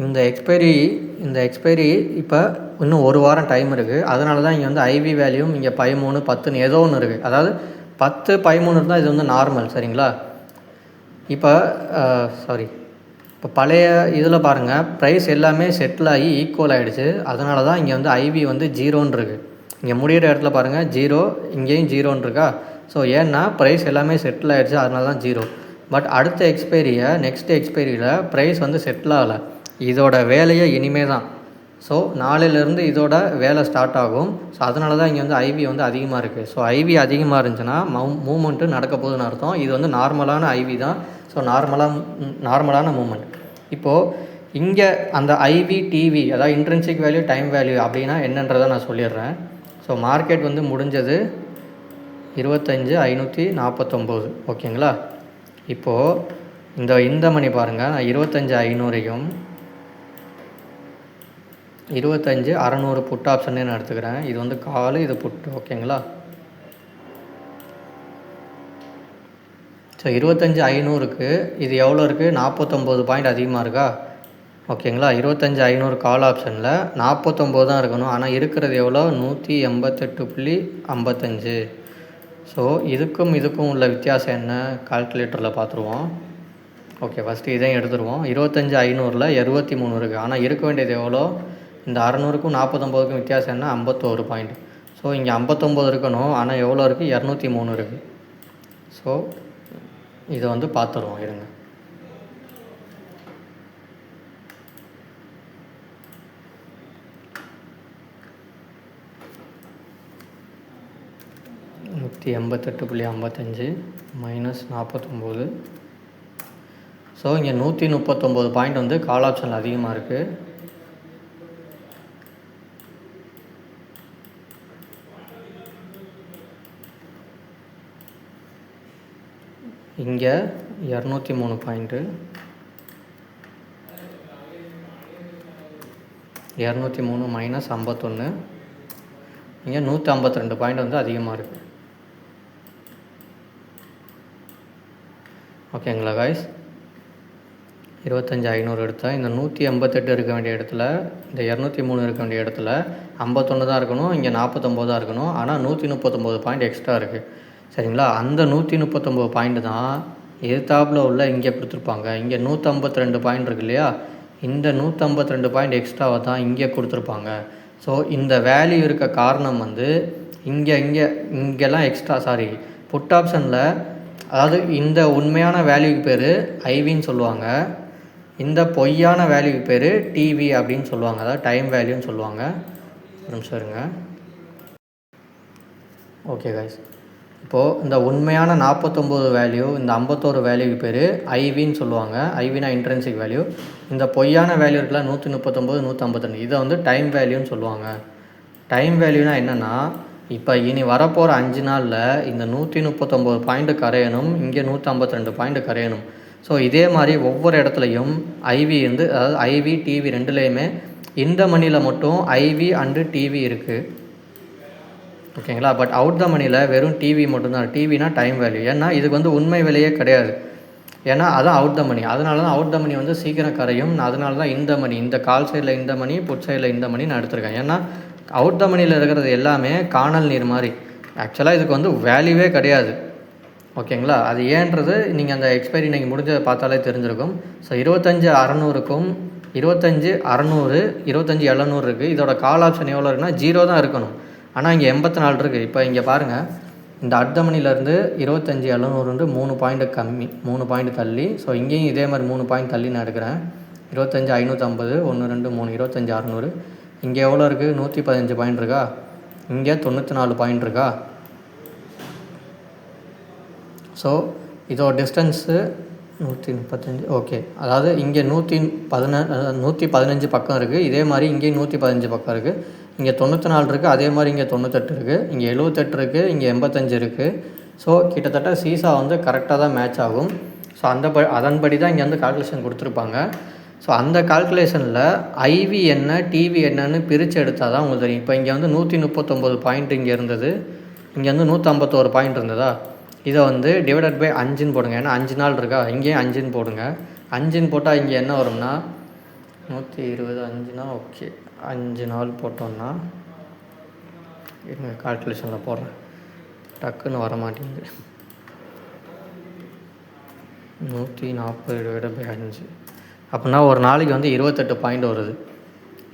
இந்த எக்ஸ்பைரி இப்போ இன்னும் 1 வாரம் டைம் இருக்குது. அதனால தான் இங்கே வந்து ஐவி வேல்யூம் இங்கே 13 10ன்னு ஏதோ ஒன்று இருக்குது. அதாவது 10 13 இருந்தால் இது வந்து நார்மல். சரிங்களா? இப்போ பழைய இதில் பாருங்கள், ப்ரைஸ் எல்லாமே செட்டில் ஆகி ஈக்குவல் ஆகிடுச்சு. அதனால தான் இங்கே வந்து ஐவி வந்து 0ன்னு இருக்குது. இங்கே முடிகிற இடத்துல பாருங்கள் 0, இங்கேயும் 0ன்னு இருக்கா? ஸோ ஏன்னா ப்ரைஸ் எல்லாமே செட்டில் ஆகிடுச்சு, அதனால தான் 0. பட் அடுத்த நெக்ஸ்ட் எக்ஸ்பைரியில் ப்ரைஸ் வந்து செட்டில் ஆகலை. இதோட வேலையை இனிமே தான். ஸோ நாளையிலேருந்து இதோட வேலை ஸ்டார்ட் ஆகும். ஸோ அதனால தான் இங்கே வந்து ஐவி வந்து அதிகமாக இருக்குது. ஸோ ஐவி அதிகமாக இருந்துச்சுன்னா மூமெண்ட்டு நடக்க போகுதுன்னு அர்த்தம். இது வந்து நார்மலான ஐவி தான். ஸோ நார்மலான மூமெண்ட். இப்போது இங்கே அந்த ஐவி டிவி, அதாவது இன்ட்ரின்சிக் வேல்யூ டைம் வேல்யூ அப்படின்னா என்னன்றதை நான் சொல்லிடுறேன். ஸோ மார்க்கெட் வந்து முடிஞ்சது 25,549. ஓகேங்களா? இப்போது இந்த மணி பாருங்கள், நான் 25,500யும் 25,600 புட் ஆப்ஷனே நான் எடுத்துக்கிறேன். இது வந்து கால், இது புட்டு. ஓகேங்களா? ஸோ 25,500க்கு இது எவ்வளோ இருக்குது? 49 பாயிண்ட் அதிகமாக இருக்கா? ஓகேங்களா? 25,500 கால் ஆப்ஷனில் 49 தான் இருக்கணும். ஆனால் இருக்கிறது எவ்வளோ? 188.55. ஸோ இதுக்கும் உள்ள வித்தியாசம் என்ன? கால்குலேட்டரில் பார்த்துருவோம். ஓகே, ஃபஸ்ட்டு இதையும் எடுத்துருவோம். 25,500ல் 23 இருக்குது. ஆனால் இருக்க வேண்டியது எவ்வளோ? இந்த 600க்கும் 49க்கும் வித்தியாசம் என்ன? 51 பாயிண்ட். ஸோ இங்கே 59 இருக்கணும். ஆனால் எவ்வளோ இருக்குது? 203 இருக்குது. ஸோ இதை வந்து பார்த்துருவோம், இருங்க. $188.55 மைனஸ் 49. ஸோ இங்கே 139 பாயிண்ட் வந்து கால் ஆப்ஷனில் அதிகமாக இருக்குது. இங்கே 203 பாயிண்ட்டு, 203 மைனஸ் 51, இங்கே 152 பாயிண்ட் வந்து அதிகமாக இருக்குது. ஓகேங்களா காய்ஸ்? 25,500 எடுத்தால் இந்த 188 இருக்க வேண்டிய இடத்துல, இந்த 203 இருக்க வேண்டிய இடத்துல 51 தான் இருக்கணும். இங்கே 49 தான் இருக்கணும். ஆனால் 139 பாயிண்ட் எக்ஸ்ட்ரா இருக்குது. சரிங்களா? அந்த 139 பாயிண்ட் தான் எதிர்த்தாப்பில் உள்ள இங்கே கொடுத்துருப்பாங்க. இங்கே 152 பாயிண்ட் இருக்கு இல்லையா? இந்த 152 பாயிண்ட் எக்ஸ்ட்ராவை தான் இங்கே கொடுத்துருப்பாங்க. ஸோ இந்த வேல்யூ இருக்க காரணம் வந்து இங்கெல்லாம் எக்ஸ்ட்ரா புட் ஆப்ஷனில், அதாவது இந்த உண்மையான வேல்யூக்கு பேர் ஐவின்னு சொல்லுவாங்க. இந்த பொய்யான வேல்யூக்கு பேர் டிவி அப்படின்னு சொல்லுவாங்க. அதாவது டைம் வேல்யூன்னு சொல்லுவாங்க. ஒரு நிமிஷம் இருங்க. ஓகே காய்ஸ், இப்போது இந்த உண்மையான 49 வேல்யூ, இந்த 51 வேல்யூக்கு பேர் ஐவின்னு சொல்லுவாங்க. ஐவினா இன்ட்ரென்சிக் வேல்யூ. இந்த பொய்யான வேல்யூ இருக்குல்ல 139 152, இதை வந்து டைம் வேல்யூன்னு சொல்லுவாங்க. டைம் வேல்யூனா என்னென்னா, இப்போ இனி வரப்போகிற 5 நாளில் இந்த 139 பாயிண்ட்டு கரையணும், இங்கே 152 பாயிண்ட்டு கரையணும். ஸோ இதே மாதிரி ஒவ்வொரு இடத்துலையும் ஐவி வந்து, அதாவது ஐவி டிவி ரெண்டுலேயுமே இந்த மணியில் மட்டும் ஐவி அண்டு டிவி இருக்குது. ஓகேங்களா? பட் அவுட் த மணியில் வெறும் டிவி மட்டும்தான். டிவினா டைம் வேல்யூ. ஏன்னா இதுக்கு வந்து உண்மை விலையே கிடையாது. ஏன்னா அதான் அவுட் த மணி. அதனால தான் அவுட் த மணி வந்து சீக்கிரம் கரையும். அதனால தான் இந்த மணி, இந்த கால் சைடில் இந்த மணி, புட் சைடில் இந்த மணி நான் எடுத்திருக்கேன். ஏன்னா அவுட் த மணியில் இருக்கிறது எல்லாமே காணல் நீர் மாதிரி. ஆக்சுவலாக இதுக்கு வந்து வேல்யூவே கிடையாது. ஓகேங்களா? அது ஏன்றது நீங்கள் அந்த எக்ஸ்பைரி நீங்கள் முடிஞ்சதை பார்த்தாலே தெரிஞ்சிருக்கும். ஸோ 25,600க்கும் 25,600 25,700 இருக்குது. இதோட கால் ஆப்ஷன் எவ்வளோ இருக்குன்னா 0 தான் இருக்கணும். ஆனால் இங்கே 84 இருக்குது. இப்போ இங்கே பாருங்கள், இந்த அட் த மணிலேருந்து 25,700 3 பாயிண்ட் கம்மி, 3 பாயிண்ட் தள்ளி. ஸோ இங்கேயும் இதே மாதிரி 3 பாயிண்ட் தள்ளி நான் எடுக்கிறேன். 25,550 1 2 3 25,600. இங்கே எவ்வளோ இருக்குது? 115 பாயிண்ட் இருக்கா? இங்கே 94 பாயிண்ட் இருக்கா? ஸோ இதோட டிஸ்டன்ஸு 135. ஓகே, அதாவது இங்கே 115 பக்கம் இருக்குது. இதே மாதிரி இங்கே 115 பக்கம் இருக்குது. இங்கே 94 இருக்குது. அதே மாதிரி இங்கே 98 இருக்குது. இங்கே 78 இருக்குது. இங்கே 85 இருக்குது. ஸோ கிட்டத்தட்ட சீசா வந்து கரெக்டாக தான் மேட்ச் ஆகும். ஸோ அதன்படி தான் இங்கே வந்து கால்குலேஷன் கொடுத்துருப்பாங்க. ஸோ அந்த கால்குலேஷனில் ஐவி என்ன டிவி என்னன்னு பிரித்து எடுத்தால் தான் உங்களுக்கு தெரியும். இப்போ இங்கே வந்து 139 பாயிண்ட் இங்கே இருந்தது. இங்கே வந்து 151 பாயிண்ட் இருந்ததா? இதை வந்து டிவைடட் பை 5ன்னு போடுங்க. ஏன்னா 5 நாள் இருக்கா, இங்கேயும் 5ன்னு போடுங்க. 5ன்னு போட்டால் இங்கே என்ன வரும்னா 120 5னா ஓகே, 5 நாள் போட்டோம்னா இருங்க கால்குலேஷனில் போடுறேன், டக்குன்னு வர மாட்டேங்குது. 140 டிவைடட் பை 5 அப்படின்னா ஒரு நாளைக்கு வந்து 28 பாயிண்ட் வருது.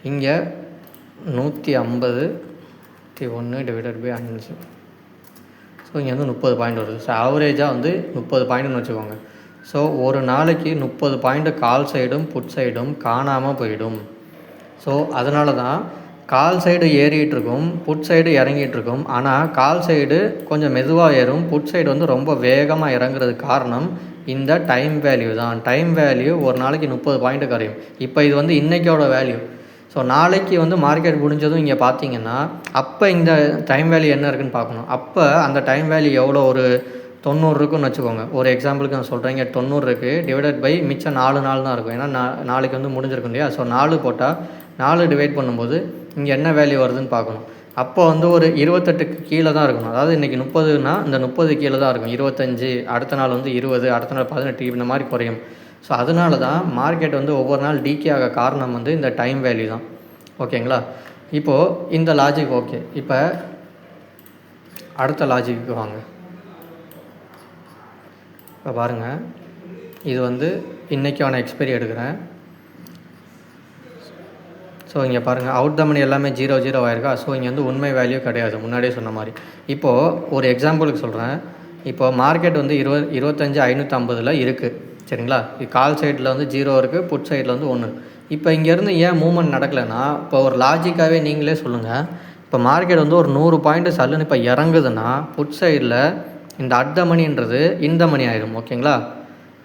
இங்கே 150 1 டிவைடட் பை 5. ஸோ இங்கே வந்து 30 பாயிண்ட் வருது. ஸோ ஆவரேஜாக வந்து 30 பாயிண்ட்னு வச்சுக்கோங்க. ஸோ ஒரு நாளைக்கு 30 பாயிண்ட் கால் சைடும் புட் சைடும் காணாமல் போயிடும். ஸோ அதனால தான் கால் சைடு ஏறிகிட்ருக்கும், புட் சைடு இறங்கிட்டுருக்கும். ஆனால் கால் சைடு கொஞ்சம் மெதுவாக ஏறும், புட் சைடு வந்து ரொம்ப வேகமாக இறங்குறதுக்கு காரணம் இந்த டைம் வேல்யூ தான். டைம் வேல்யூ ஒரு நாளைக்கு 30 பாயிண்ட்டு குறையும். இப்போ இது வந்து இன்றைக்கோட வேல்யூ. ஸோ நாளைக்கு வந்து மார்க்கெட் முடிஞ்சதும் இங்கே பார்த்தீங்கன்னா அப்போ இந்த டைம் வேல்யூ என்ன இருக்குதுன்னு பார்க்கணும். அப்போ அந்த டைம் வேல்யூ எவ்வளோ, ஒரு 90 இருக்குன்னு வச்சுக்கோங்க. ஒரு எக்ஸாம்பிளுக்கு நான் சொல்கிறேன், இங்கே 90 இருக்குது. டிவைடட் பை மிச்சம் 4 நாள் தான் இருக்கும். ஏன்னா நாளைக்கு வந்து முடிஞ்சிருக்கும் இல்லையா? ஸோ 4 போட்டால் 4 டிவைட் பண்ணும்போது இங்கே என்ன வேல்யூ வருதுன்னு பார்க்கணும். அப்போ வந்து ஒரு 28க்கு கீழே தான் இருக்கணும். அதாவது இன்றைக்கி 30னா இந்த 30 கீழே தான் இருக்கும். 25, அடுத்த நாள் வந்து 20, அடுத்த நாள் 18, இந்த மாதிரி குறையும். ஸோ அதனால தான் மார்க்கெட் வந்து ஒவ்வொரு நாள் டீகே ஆக காரணம் வந்து இந்த டைம் வேல்யூ தான். ஓகேங்களா? இப்போது இந்த லாஜிக் ஓகே. இப்போ அடுத்த லாஜிக்கு வாங்க. இப்போ பாருங்கள், இது வந்து இன்றைக்கான எக்ஸ்பைரி எடுக்கிறேன். ஸோ இங்கே பாருங்கள், அவுட் த மணி எல்லாமே 0 ஆயிருக்கா? ஸோ இங்கே வந்து உண்மை வேல்யூ கிடையாது, முன்னாடியே சொன்ன மாதிரி. இப்போது ஒரு எக்ஸாம்பிளுக்கு சொல்கிறேன். இப்போ மார்க்கெட் வந்து 25,550 இருக்குது. சரிங்களா? கால் சைடில் வந்து 0 இருக்குது, புட் சைடில் வந்து 1. இப்போ இங்கேருந்து ஏன் மூவ்மெண்ட் நடக்கலைன்னா, இப்போ ஒரு லாஜிக்காகவே நீங்களே சொல்லுங்கள். இப்போ மார்க்கெட் வந்து ஒரு 100 பாயிண்ட் சல்லுன்னு இப்போ இறங்குதுன்னா புட் சைடில் இந்த அட் த மணின்றது இந்த மணி ஆயிடும். ஓகேங்களா?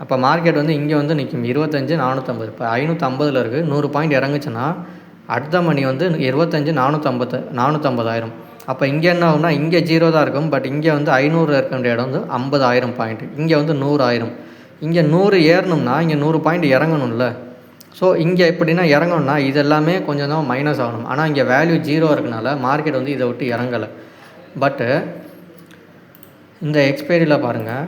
அப்போ மார்க்கெட் வந்து இங்கே வந்து நிற்கும் 25,450. இப்போ 550 இருக்குது. 100 பாயிண்ட் இறங்குச்சுன்னா அட் த மணி வந்து 25,450 ஆயிரும். அப்போ இங்கே என்ன ஆகும்னா, இங்கே 0 தான் இருக்கும். பட் இங்கே வந்து 500 இருக்க வேண்டிய இடம் வந்து 50,000 பாயிண்ட். இங்கே வந்து 100 ஆயிரும். இங்கே 100 ஏறணும்னா இங்கே 100 பாயிண்ட் இறங்கணும்ல. ஸோ இங்கே எப்படின்னா இறங்கணும்னா இது எல்லாமே கொஞ்சம் தான் மைனஸ் ஆகணும். ஆனால் இங்கே வேல்யூ 0 இருக்கனால மார்க்கெட் வந்து இதை விட்டு இறங்கலை. பட்டு இந்த எக்ஸ்பைரியில் பாருங்கள்,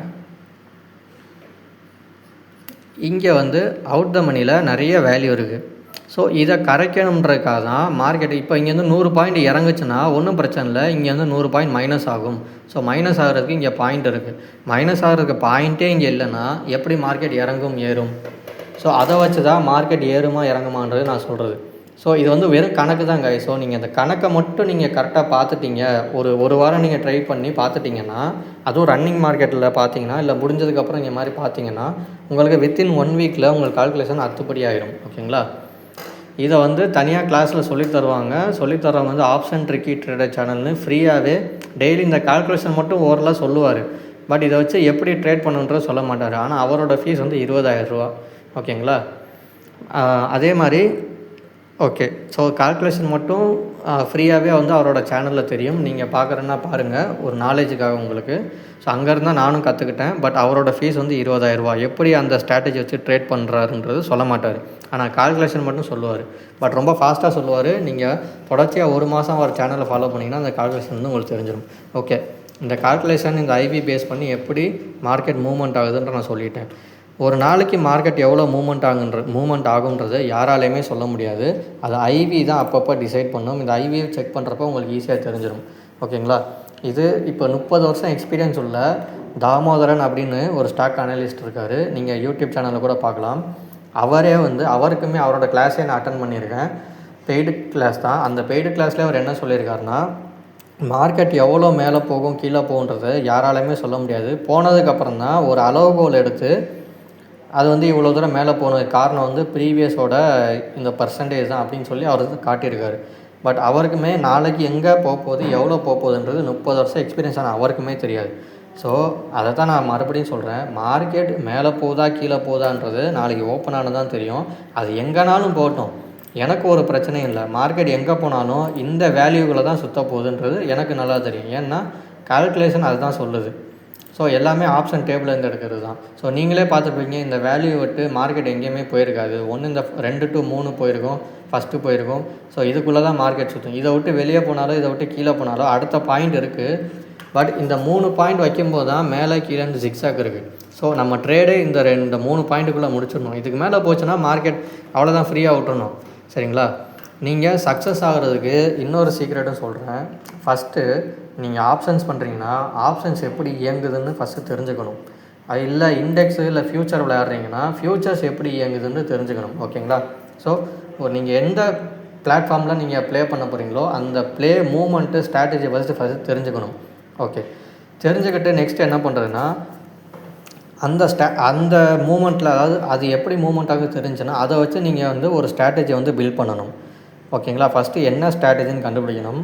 இங்கே வந்து அவுட் த மணியில் நிறைய வேல்யூ இருக்குது. ஸோ இதை கரைக்கணுன்றதுக்காக தான் மார்க்கெட் இப்போ இங்கேருந்து 100 பாயிண்ட் இறங்குச்சுன்னா ஒன்றும் பிரச்சனை இல்லை. இங்கே வந்து 100 பாயிண்ட் மைனஸ் ஆகும். ஸோ மைனஸ் ஆகிறதுக்கு இங்கே பாயிண்ட் இருக்குது. மைனஸ் ஆகிறதுக்கு பாயிண்ட்டே இங்கே இல்லைன்னா எப்படி மார்க்கெட் இறங்கும் ஏறும்? ஸோ அதை வச்சு தான் மார்க்கெட் ஏறுமா இறங்குமான்றது நான் சொல்கிறது. ஸோ இது வந்து வெறும் கணக்கு தான் guys. ஸோ நீங்கள் இந்த கணக்கை மட்டும் நீங்கள் கரெக்டாக பார்த்துட்டீங்க, ஒரு வாரம் நீங்கள் ட்ரை பண்ணி பார்த்துட்டிங்கன்னா, அதுவும் ரன்னிங் மார்க்கெட்டில் பார்த்தீங்கன்னா, இல்லை முடிஞ்சதுக்கப்புறம் இங்கே மாதிரி பார்த்தீங்கன்னா உங்களுக்கு வித்தின் 1 வீக்கில் உங்களுக்கு கால்குலேஷன் அத்துப்படி ஆகிடும். ஓகேங்களா? இதை வந்து தனியாக கிளாஸில் சொல்லித்தருவாங்க. சொல்லித்தரவங்க வந்து ஆப்ஷன் ட்ரிக்கி ட்ரேடர் சேனல்னு ஃப்ரீயாகவே டெய்லி இந்த கால்குலேஷன் மட்டும் ஓரலாக சொல்லுவார். பட் இதை வச்சு எப்படி ட்ரேட் பண்ணுன்றது சொல்ல மாட்டார். ஆனால் அவரோட ஃபீஸ் வந்து 20,000 ரூபா. ஓகேங்களா? அதே மாதிரி ஓகே. ஸோ கால்குலேஷன் மட்டும் ஃப்ரீயாகவே வந்து அவரோட சேனலில் தெரியும். நீங்கள் பார்க்குறேன்னா பாருங்கள், ஒரு நாலேஜுக்காக உங்களுக்கு. ஸோ அங்கேருந்தான் நானும் கற்றுக்கிட்டேன். பட் அவரோட ஃபீஸ் வந்து 20,000 ரூபா. எப்படி அந்த ஸ்ட்ராட்டஜி வச்சு ட்ரேட் பண்ணுறாருன்றது சொல்ல மாட்டார். ஆனால் கால்குலேஷன் மட்டும் சொல்லுவார். பட் ரொம்ப ஃபாஸ்ட்டாக சொல்லுவார். நீங்கள் தொடர்ச்சியாக 1 மாதம் அவர் சேனலை ஃபாலோ பண்ணிங்கன்னா அந்த கால்குலேஷன் வந்து உங்களுக்கு தெரிஞ்சிடும். ஓகே, இந்த கால்குலேஷன் இந்த ஐவி பேஸ் பண்ணி எப்படி மார்க்கெட் மூவ்மெண்ட் ஆகுதுன்ற நான் சொல்லிட்டேன். ஒரு நாளைக்கு மார்க்கெட் எவ்வளோ மூவ்மெண்ட் ஆகுன்றது யாராலையுமே சொல்ல முடியாது. அது ஐவி தான் அப்பப்போ டிசைட் பண்ணும். இந்த ஐவியை செக் பண்ணுறப்போ உங்களுக்கு ஈஸியாக தெரிஞ்சிடும். ஓகேங்களா? இது இப்போ 30 வருஷம் எக்ஸ்பீரியன்ஸ் உள்ள தாமோதரன் அப்படின்னு ஒரு ஸ்டாக் அனலிஸ்ட் இருக்கார். நீங்கள் யூடியூப் சேனலில் கூட பார்க்கலாம். அவரே அவருக்குமே அவரோட கிளாஸே நான் அட்டன் பண்ணியிருக்கேன். பெய்டு கிளாஸ் தான். அந்த பெய்டு கிளாஸ்லேயே அவர் என்ன சொல்லியிருக்காருன்னா, மார்க்கெட் எவ்வளோ மேலே போகும் கீழே போகுன்றது யாராலையுமே சொல்ல முடியாது. போனதுக்கப்புறம் தான் ஒரு அளவுகோல் எடுத்து அது இவ்வளோ தூரம் மேலே போனதுக்கு காரணம் ப்ரீவியஸோட இந்த பர்சன்டேஜ் தான் அப்படின்னு சொல்லி அவர் காட்டியிருக்காரு. பட் அவருக்குமே நாளைக்கு எங்கே போகுது எவ்வளோ போகுதுன்றது 30 வருஷம் எக்ஸ்பீரியன்ஸ் ஆனால் அவருக்குமே தெரியாது. ஸோ அதை தான் நான் மறுபடியும் சொல்கிறேன். மார்க்கெட் மேலே போகுதா கீழே போகுதான்றது நாளைக்கு ஓப்பன் ஆனதான் தெரியும். அது எங்கேனாலும் போகட்டும், எனக்கு ஒரு பிரச்சனையும் இல்லை. மார்க்கெட் எங்கே போனாலும் இந்த வேல்யூவில் தான் சுற்ற போகுதுன்றது எனக்கு நல்லா தெரியும். ஏன்னா கால்குலேஷன் அதுதான் சொல்லுது. ஸோ எல்லாமே ஆப்ஷன் டேபிள்லேருந்து எடுக்கிறது தான். ஸோ நீங்களே பார்த்துருப்பீங்க, இந்த வேல்யூ விட்டு மார்க்கெட் எங்கேயுமே போயிருக்காது. ஒன்று இந்த 2 to 3 போயிருக்கும், ஃபஸ்ட்டு போயிருக்கும். ஸோ இதுக்குள்ளே தான் மார்க்கெட் சுற்றும். இதை விட்டு வெளியே போனாலும் இதை விட்டு கீழே போனாலும் அடுத்த பாயிண்ட் இருக்குது. பட் இந்த 3 பாயிண்ட் வைக்கும்போது தான் மேலே கீழே ஜிக்ஸாக் இருக்குது. ஸோ நம்ம ட்ரேடே இந்த 3 பாயிண்ட்டுக்குள்ளே முடிச்சிடணும். இதுக்கு மேலே போச்சுன்னா மார்க்கெட் அவ்வளோதான், ஃப்ரீயாக விட்டுறணும். சரிங்களா? நீங்கள் சக்ஸஸ் ஆகிறதுக்கு இன்னொரு சீக்ரெட்டும் சொல்கிறேன். ஃபஸ்ட்டு நீங்கள் ஆப்ஷன்ஸ் பண்ணுறீங்கன்னா ஆப்ஷன்ஸ் எப்படி இயங்குதுன்னு ஃபஸ்ட்டு தெரிஞ்சுக்கணும். அது இல்லை இண்டெக்ஸு இல்லை ஃப்யூச்சர் விளையாடுறீங்கன்னா ஃப்யூச்சர்ஸ் எப்படி இயங்குதுன்னு தெரிஞ்சுக்கணும். ஓகேங்களா? ஸோ நீங்கள் எந்த பிளாட்ஃபார்மில் நீங்கள் ப்ளே பண்ண போகிறீங்களோ அந்த ப்ளே மூவ்மெண்ட்டு ஸ்ட்ராட்டஜி ஃபஸ்ட்டு தெரிஞ்சுக்கணும். ஓகே, தெரிஞ்சுக்கிட்டு நெக்ஸ்ட் என்ன பண்ணுறதுன்னா அந்த மூமெண்ட்டில், அதாவது அது எப்படி மூமெண்ட் ஆகுது தெரிஞ்சுன்னா அதை வச்சு நீங்கள் ஒரு ஸ்ட்ராட்டஜியை பில்ட் பண்ணணும். ஓகேங்களா? ஃபஸ்ட்டு என்ன ஸ்ட்ராட்டஜின்னு கண்டுபிடிக்கணும்.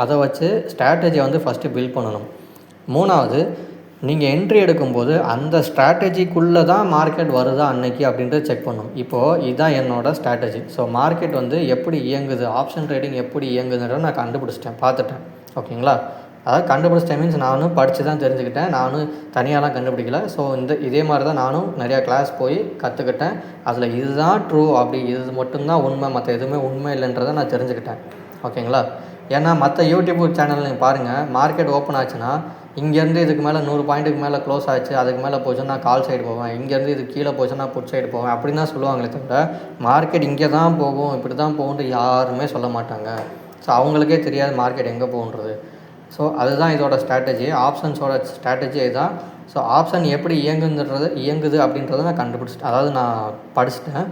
அதை வச்சு ஸ்ட்ராட்டஜியை ஃபஸ்ட்டு பில்ட் பண்ணணும். 3வது, நீங்கள் என்ட்ரி எடுக்கும்போது அந்த ஸ்ட்ராட்டஜிக்குள்ளே தான் மார்க்கெட் வருதா அன்னைக்கு அப்படின்றத செக் பண்ணணும். இப்போது இதுதான் என்னோடய ஸ்ட்ராட்டஜி. ஸோ மார்க்கெட் எப்படி இயங்குது, ஆப்ஷன் ட்ரேடிங் எப்படி இயங்குதுன்றதை நான் கண்டுபிடிச்சிட்டேன், பார்த்துட்டேன். ஓகேங்களா? அதாவது கண்டுபிடிச்சிட்டேன் மீன்ஸ் நானும் படித்து தான் தெரிஞ்சுக்கிட்டேன். நானும் தனியாலாம் கண்டுபிடிக்கல. ஸோ இதே மாதிரி தான் நானும் நிறையா கிளாஸ் போய் கற்றுக்கிட்டேன். அதில் இதுதான் ட்ரூ, அப்படி இது மட்டும்தான் உண்மை, மற்ற எதுவுமே உண்மை இல்லைன்றதை நான் தெரிஞ்சுக்கிட்டேன். ஓகேங்களா? ஏன்னா மற்ற யூடியூப் சேனல் நீங்கள் பாருங்கள், மார்க்கெட் ஓப்பன் ஆச்சுன்னா இங்கேருந்து இதுக்கு மேலே 100 பாயிண்ட்டுக்கு மேலே க்ளோஸ் ஆச்சு, அதுக்கு மேலே போச்சுன்னா கால் சைடு போவேன், இங்கேருந்து இது கீழே போச்சுன்னா புட் சைடு போவேன் அப்படின்னு தான் சொல்லுவாங்களே தவிர மார்க்கெட் இங்கே தான் போகும் இப்படி தான் போகும்னு யாருமே சொல்ல மாட்டாங்க. ஸோ அவங்களுக்கே தெரியாது மார்க்கெட் எங்கே போகுன்றது. ஸோ அதுதான் இதோட ஸ்ட்ராட்டஜி, ஆப்ஷன்ஸோட ஸ்ட்ராட்டஜி இதுதான். ஸோ ஆப்ஷன் எப்படி இயங்குது அப்படின்றத நான் கண்டுபிடிச்சிட்டேன், அதாவது நான் படிச்சுட்டேன்.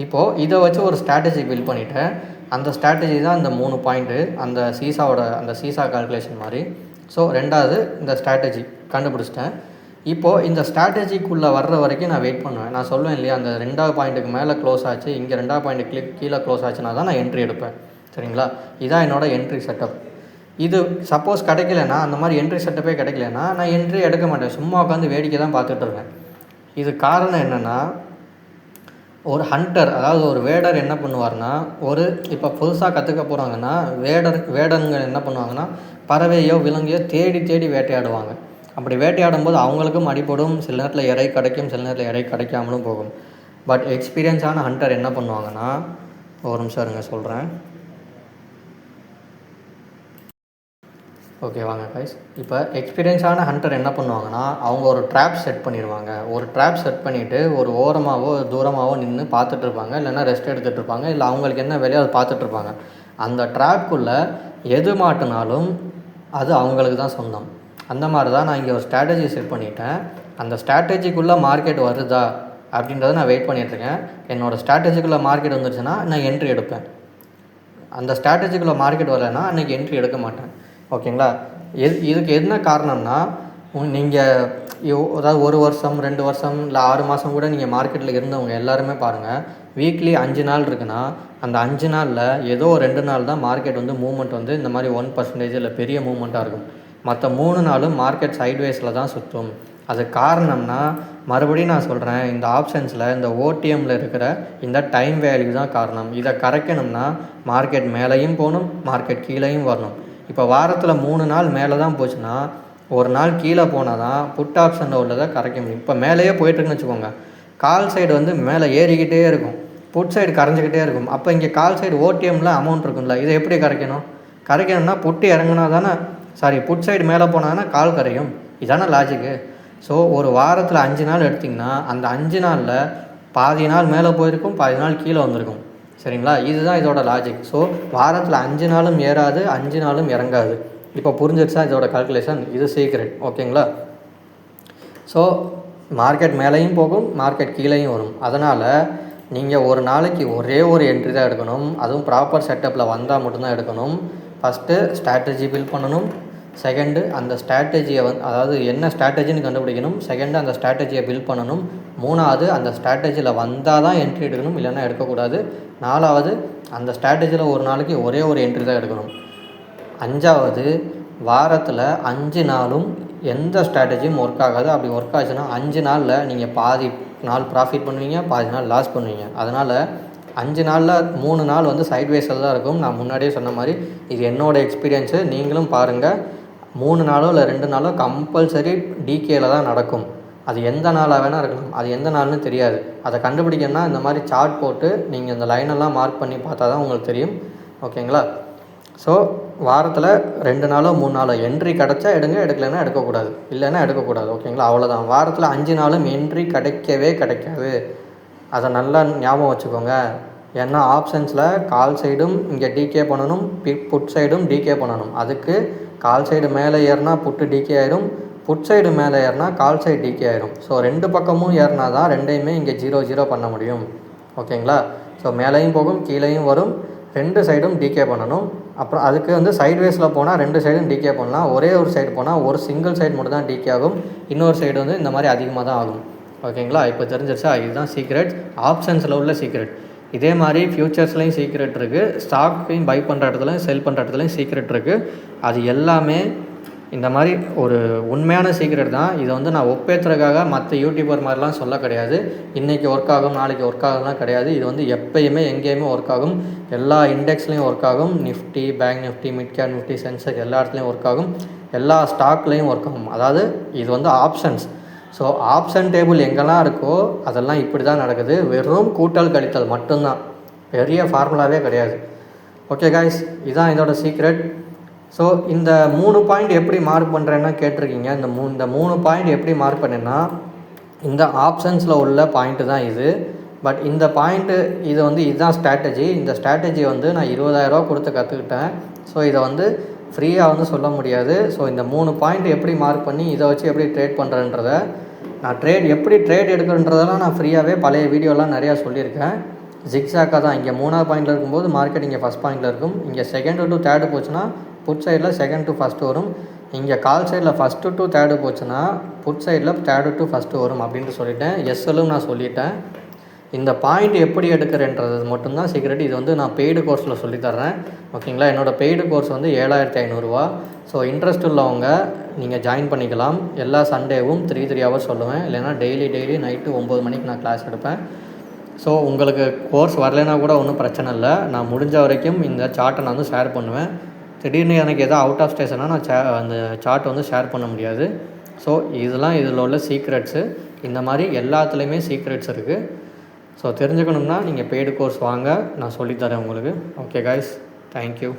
இப்போது இதை வச்சு ஒரு ஸ்ட்ராட்டஜி பில்ட் பண்ணிவிட்டேன். அந்த ஸ்ட்ராட்டஜி தான் இந்த 3 பாயிண்ட்டு, அந்த சீசா கால்குலேஷன் மாதிரி. ஸோ 2வது இந்த ஸ்ட்ராட்டஜி கண்டுபிடிச்சிட்டேன். இப்போது இந்த ஸ்ட்ராட்டஜிக்குள்ளே வர்ற வரைக்கும் நான் வெயிட் பண்ணுவேன். நான் சொல்லுவேன் இல்லையா, அந்த 2வது பாயிண்ட்டுக்கு மேலே க்ளோஸ் ஆச்சு, இங்கே 2வது பாயிண்ட்டு கீழே க்ளோஸ் ஆச்சுன்னா தான் நான் என்ட்ரி எடுப்பேன். சரிங்களா? இதுதான் என்னோடய என்ட்ரி செட்டப். இது சப்போஸ் கிடைக்கலன்னா, அந்த மாதிரி என்ட்ரி செட்டப்பே கிடைக்கலன்னா நான் என்ட்ரி எடுக்க மாட்டேன், சும்மா உட்காந்து வேடிக்கை தான் பார்த்துட்டு இருக்கேன். இது காரணம் என்னென்னா, ஒரு ஹண்டர், அதாவது ஒரு வேடர் என்ன பண்ணுவார்னா, இப்போ புதுசாக கற்றுக்க போகிறாங்கன்னா வேடருங்க என்ன பண்ணுவாங்கன்னா பறவையோ விலங்கையோ தேடி தேடி வேட்டையாடுவாங்க. அப்படி வேட்டையாடும் போது அவங்களுக்கும் அடிபடும், சில நேரத்தில் இறை கிடைக்கும், சில நேரத்தில் இறை கிடைக்காமலும் போகும். பட் எக்ஸ்பீரியன்ஸான ஹண்டர் என்ன பண்ணுவாங்கன்னா, ஒரு நிமிஷம் இருங்க சொல்கிறேன். ஓகே வாங்க கைஸ். இப்போ எக்ஸ்பீரியன்ஸான ஹண்டர் என்ன பண்ணுவாங்கன்னா, அவங்க ஒரு ட்ராப் செட் பண்ணிடுவாங்க. ஒரு ட்ராப் செட் பண்ணிவிட்டு ஒரு ஓரமாகவோ தூரமாகவோ நின்று பார்த்துட்ருப்பாங்க, இல்லைன்னா ரெஸ்ட் எடுத்துகிட்டு இருப்பாங்க, இல்லை அவங்களுக்கு என்ன வேலையோ அதை பார்த்துட்ருப்பாங்க. அந்த ட்ராப்குள்ளே எது மாட்டினாலும் அது அவங்களுக்கு தான் சொந்தம். அந்த மாதிரி தான் நான் இங்கே ஒரு ஸ்ட்ராட்டஜி செட் பண்ணிவிட்டேன். அந்த ஸ்ட்ராட்டஜிக்குள்ளே மார்க்கெட் வருதா அப்படின்றத நான் வெயிட் பண்ணிகிட்ருக்கேன். என்னோடய ஸ்ட்ராட்டஜிக்குள்ளே மார்க்கெட் வந்துருச்சுன்னா நான் என்ட்ரி எடுப்பேன். அந்த ஸ்ட்ராட்டஜிக்குள்ளே மார்க்கெட் வரலைன்னா அன்றைக்கி என்ட்ரி எடுக்க மாட்டேன். ஓகேங்களா? இதுக்கு என்ன காரணம்னா, நீங்கள் அதாவது 1 வருஷம் 2 வருஷம் இல்லை 6 மாதம் கூட நீங்கள் மார்க்கெட்டில் இருந்தவங்க எல்லாருமே பாருங்கள், வீக்லி 5 நாள் இருக்குன்னா அந்த 5 நாளில் ஏதோ 2 நாள் தான் மார்க்கெட் மூவ்மெண்ட் இந்த மாதிரி 1% இல்லை பெரிய மூவ்மெண்ட்டாக இருக்கும். மற்ற 3 நாளும் மார்க்கெட் சைட்வேஸில் தான் சுற்றும். அது காரணம்னா, மறுபடியும் நான் சொல்கிறேன், இந்த ஆப்ஷன்ஸில் இந்த ஓடிஎம்மில் இருக்கிற இந்த டைம் வேல்யூ தான் காரணம். இதை கரைக்கணும்னா மார்க்கெட் மேலேயும் போகணும், மார்க்கெட் கீழேயும் வரணும். இப்போ வாரத்தில் 3 நாள் மேலே தான் போச்சுன்னா ஒரு நாள் கீழே போனால் தான் புட் ஆப்ஷனில் உள்ளதை கரைக்க முடியும். இப்போ மேலேயே போயிட்டுருக்குன்னு வச்சுக்கோங்க, கால் சைடு மேலே ஏறிக்கிட்டே இருக்கும், புட் சைடு கரைஞ்சிக்கிட்டே இருக்கும். அப்போ இங்கே கால் சைடு ஓடிஎம்மில் அமௌண்ட் இருக்கும்ல, இதை எப்படி கரைக்கணும்னா புட்டு இறங்கினா தானே, புட் சைடு மேலே போனால் தானே கால் கரையும். இதானே லாஜிக்கு. ஸோ ஒரு வாரத்தில் 5 நாள் எடுத்திங்கன்னா அந்த 5 நாளில் பாதி நாள் மேலே போயிருக்கும், பாதி நாள் கீழே வந்திருக்கும். சரிங்களா? இதுதான் இதோட லாஜிக். ஸோ வாரத்தில் 5 நாளும் ஏறாது, 5 நாளும் இறங்காது. இப்போ புரிஞ்சிருச்சா இதோட கால்குலேஷன்? இது சீக்ரெட். ஓகேங்களா? ஸோ மார்க்கெட் மேலேயும் போகும், மார்க்கெட் கீழேயும் வரும். அதனால் நீங்கள் ஒரு நாளைக்கு ஒரே ஒரு என்ட்ரி தான் எடுக்கணும். அதுவும் ப்ராப்பர் செட்டப்பில் வந்தால் மட்டும்தான் எடுக்கணும். ஃபஸ்ட்டு ஸ்ட்ராட்டஜி பில்ட் பண்ணணும். செகண்டு அந்த ஸ்ட்ராட்டஜியை அதாவது என்ன ஸ்ட்ராட்டஜின்னு கண்டுபிடிக்கணும். செகண்டு அந்த ஸ்ட்ராட்டஜியை பில்ட் பண்ணணும். மூணாவது அந்த ஸ்ட்ராட்டஜியில் வந்தால் தான் என்ட்ரி எடுக்கணும், இல்லைன்னா எடுக்கக்கூடாது. நாலாவது அந்த ஸ்ட்ராட்டஜியில் ஒரு நாளைக்கு ஒரே ஒரு என்ட்ரி தான் எடுக்கணும். அஞ்சாவது வாரத்தில் 5 நாளும் எந்த ஸ்ட்ராட்டஜியும் ஒர்க் ஆகாது. அப்படி ஒர்க் ஆச்சுன்னா 5 நாளில் நீங்கள் பாதி நாள் ப்ராஃபிட் பண்ணுவீங்க, பாதி நாள் லாஸ் பண்ணுவீங்க. அதனால் 5 நாளில் 3 நாள் சைட்வேஸில் தான் இருக்கும். நான் முன்னாடியே சொன்ன மாதிரி இது என்னோடய எக்ஸ்பீரியன்ஸு. நீங்களும் பாருங்கள். 3 நாளோ இல்லை 2 நாளோ கம்பல்சரி டிகேயில் தான் நடக்கும். அது எந்த நாளாக வேணால் இருக்கலாம். அது எந்த நாள்னு தெரியாது. அதை கண்டுபிடிக்கணும்னா இந்த மாதிரி சார்ட் போட்டு நீங்கள் இந்த லைனெல்லாம் மார்க் பண்ணி பார்த்தா தான் உங்களுக்கு தெரியும். ஓகேங்களா? ஸோ வாரத்தில் 2 நாளோ 3 நாளோ என்ட்ரி கிடச்சா எடுங்க, எடுக்கலைன்னா எடுக்கக்கூடாது, இல்லைன்னா எடுக்கக்கூடாது. ஓகேங்களா? அவ்வளோதான். வாரத்தில் 5 நாளும் என்ட்ரி கிடைக்கவே கிடைக்காது. அதை நல்லா ஞாபகம் வச்சுக்கோங்க. ஏன்னா ஆப்ஷன்ஸில் கால் சைடும் இங்கே டிகே பண்ணணும், புட் சைடும் டிகே பண்ணணும். அதுக்கு கால் சைடு மேலே ஏறினா புட்டு டிகே ஆயிடும், புட் சைடு மேலே ஏறினா கால் சைடு டிகே ஆயிடும். ஸோ 2 பக்கமும் ஏறினா தான் ரெண்டையுமே இங்கே 0 பண்ண முடியும். ஓகேங்களா? ஸோ மேலேயும் போகும், கீழேயும் வரும், 2 சைடும் டிகே பண்ணணும். அப்புறம் அதுக்கு சைட்வேஸில் போனால் 2 சைடும் டிகே பண்ணலாம். ஒரே ஒரு சைடு போனால் ஒரு சிங்கிள் சைடு மட்டும் தான் டிகே ஆகும். இன்னொரு சைடு இந்த மாதிரி அதிகமாக தான் ஆகும். ஓகேங்களா? இப்போ தெரிஞ்சிருச்சா? இதுதான் சீக்ரெட். ஆப்ஷன்ஸில் உள்ள சீக்ரெட். இதே மாதிரி ஃப்யூச்சர்ஸ்லேயும் சீக்ரெட் இருக்குது. ஸ்டாக்கையும் பை பண்ணுற இடத்துலையும் செல் பண்ணுற இடத்துலையும் சீக்ரெட் இருக்குது. அது எல்லாமே இந்த மாதிரி ஒரு உண்மையான சீக்ரெட் தான். இதை நான் ஒப்பேற்றுறதுக்காக மற்ற யூடியூபர் மாதிரிலாம் சொல்ல கிடையாது. இன்றைக்கி ஒர்க் ஆகும், நாளைக்கு ஒர்க் ஆகும்லாம் கிடையாது. இது எப்போயுமே எங்கேயுமே ஒர்க் ஆகும். எல்லா இண்டெக்ஸ்லேயும் ஒர்க் ஆகும். Nifty, bank Nifty, mid cap Nifty, Sensex எல்லா இடத்துலையும் ஒர்க் ஆகும். எல்லா ஸ்டாக்லேயும் ஒர்க் ஆகும். அதாவது இது ஆப்ஷன்ஸ். ஸோ ஆப்ஷன் டேபிள் எங்கெல்லாம் இருக்கோ அதெல்லாம் இப்படி தான் நடக்குது. வெறும் கூட்டல் கழித்தல் மட்டும்தான், பெரிய ஃபார்முலாவே கிடையாது. ஓகே காய்ஸ், இதுதான் இதோட சீக்ரெட். ஸோ இந்த 3 பாயிண்ட் எப்படி மார்க் பண்ணுறேன்னா கேட்டிருக்கீங்க. இந்த 3 பாயிண்ட் எப்படி மார்க் பண்ணேன்னா இந்த ஆப்ஷன்ஸில் உள்ள பாயிண்ட்டு தான் இது. பட் இந்த பாயிண்ட்டு இதுதான் ஸ்ட்ராட்டஜி. இந்த ஸ்ட்ராட்டஜி நான் 20,000 கொடுத்து கற்றுக்கிட்டேன். ஸோ இதை ஃப்ரீயாக சொல்ல முடியாது. ஸோ இந்த 3 பாயிண்ட் எப்படி மார்க் பண்ணி இதை வச்சு எப்படி ட்ரேட் பண்ணுறேன்றதை நான் எப்படி ட்ரேட் எடுக்கிறன்றதெல்லாம் நான் ஃப்ரீயாகவே பழைய வீடியோலாம் நிறையா சொல்லியிருக்கேன். ஜிக்ஸாக்காக தான். இங்கே 3ஆவது பாயிண்டில் இருக்கும்போது மார்க்கெட் இங்கே ஃபஸ்ட் பாயிண்டில் இருக்கும். இங்கே செகண்ட் டு தேர்டு போச்சுன்னா புட் சைடில் செகண்ட் டு ஃபஸ்ட்டு வரும். இங்கே கால் சைடில் ஃபஸ்ட்டு டு தேர்டு போச்சுன்னா புட் சைடில் தேர்டு டு ஃபஸ்ட்டு வரும் அப்படின்ட்டு சொல்லிட்டேன். எஸ்எல்லும் நான் சொல்லிட்டேன். இந்த பாயிண்ட் எப்படி எடுக்கிறேன்றது மட்டும்தான் சீக்ரெட். இது நான் பெய்டு கோர்ஸில் சொல்லித்தரேன். ஓகேங்களா? என்னோடய பெய்டு கோர்ஸ் 7,500 ஸோ இன்ட்ரெஸ்ட் உள்ளவங்க நீங்கள் ஜாயின் பண்ணிக்கலாம். எல்லா சண்டேவும் 3 ஹவர்ஸ் சொல்லுவேன். இல்லைனா டெய்லி நைட்டு 9 மணிக்கு நான் கிளாஸ் எடுப்பேன். ஸோ உங்களுக்கு கோர்ஸ் வரலைன்னா கூட ஒன்றும் பிரச்சனை இல்லை. நான் முடிஞ்ச வரைக்கும் இந்த சார்ட்டை நான் ஷேர் பண்ணுவேன். திடீர்னு எனக்கு எதாவது அவுட் ஆஃப் ஸ்டேஷனாக நான் அந்த சார்ட் ஷேர் பண்ண முடியாது. ஸோ இதெல்லாம் இதில் உள்ள சீக்ரெட்ஸு. இந்த மாதிரி எல்லாத்துலேயுமே சீக்ரெட்ஸ் இருக்குது. ஸோ தெரிஞ்சுக்கணும்னா நீங்கள் பெய்டு கோர்ஸ் வாங்க, நான் சொல்லித்தரேன் உங்களுக்கு. Okay guys, thank you.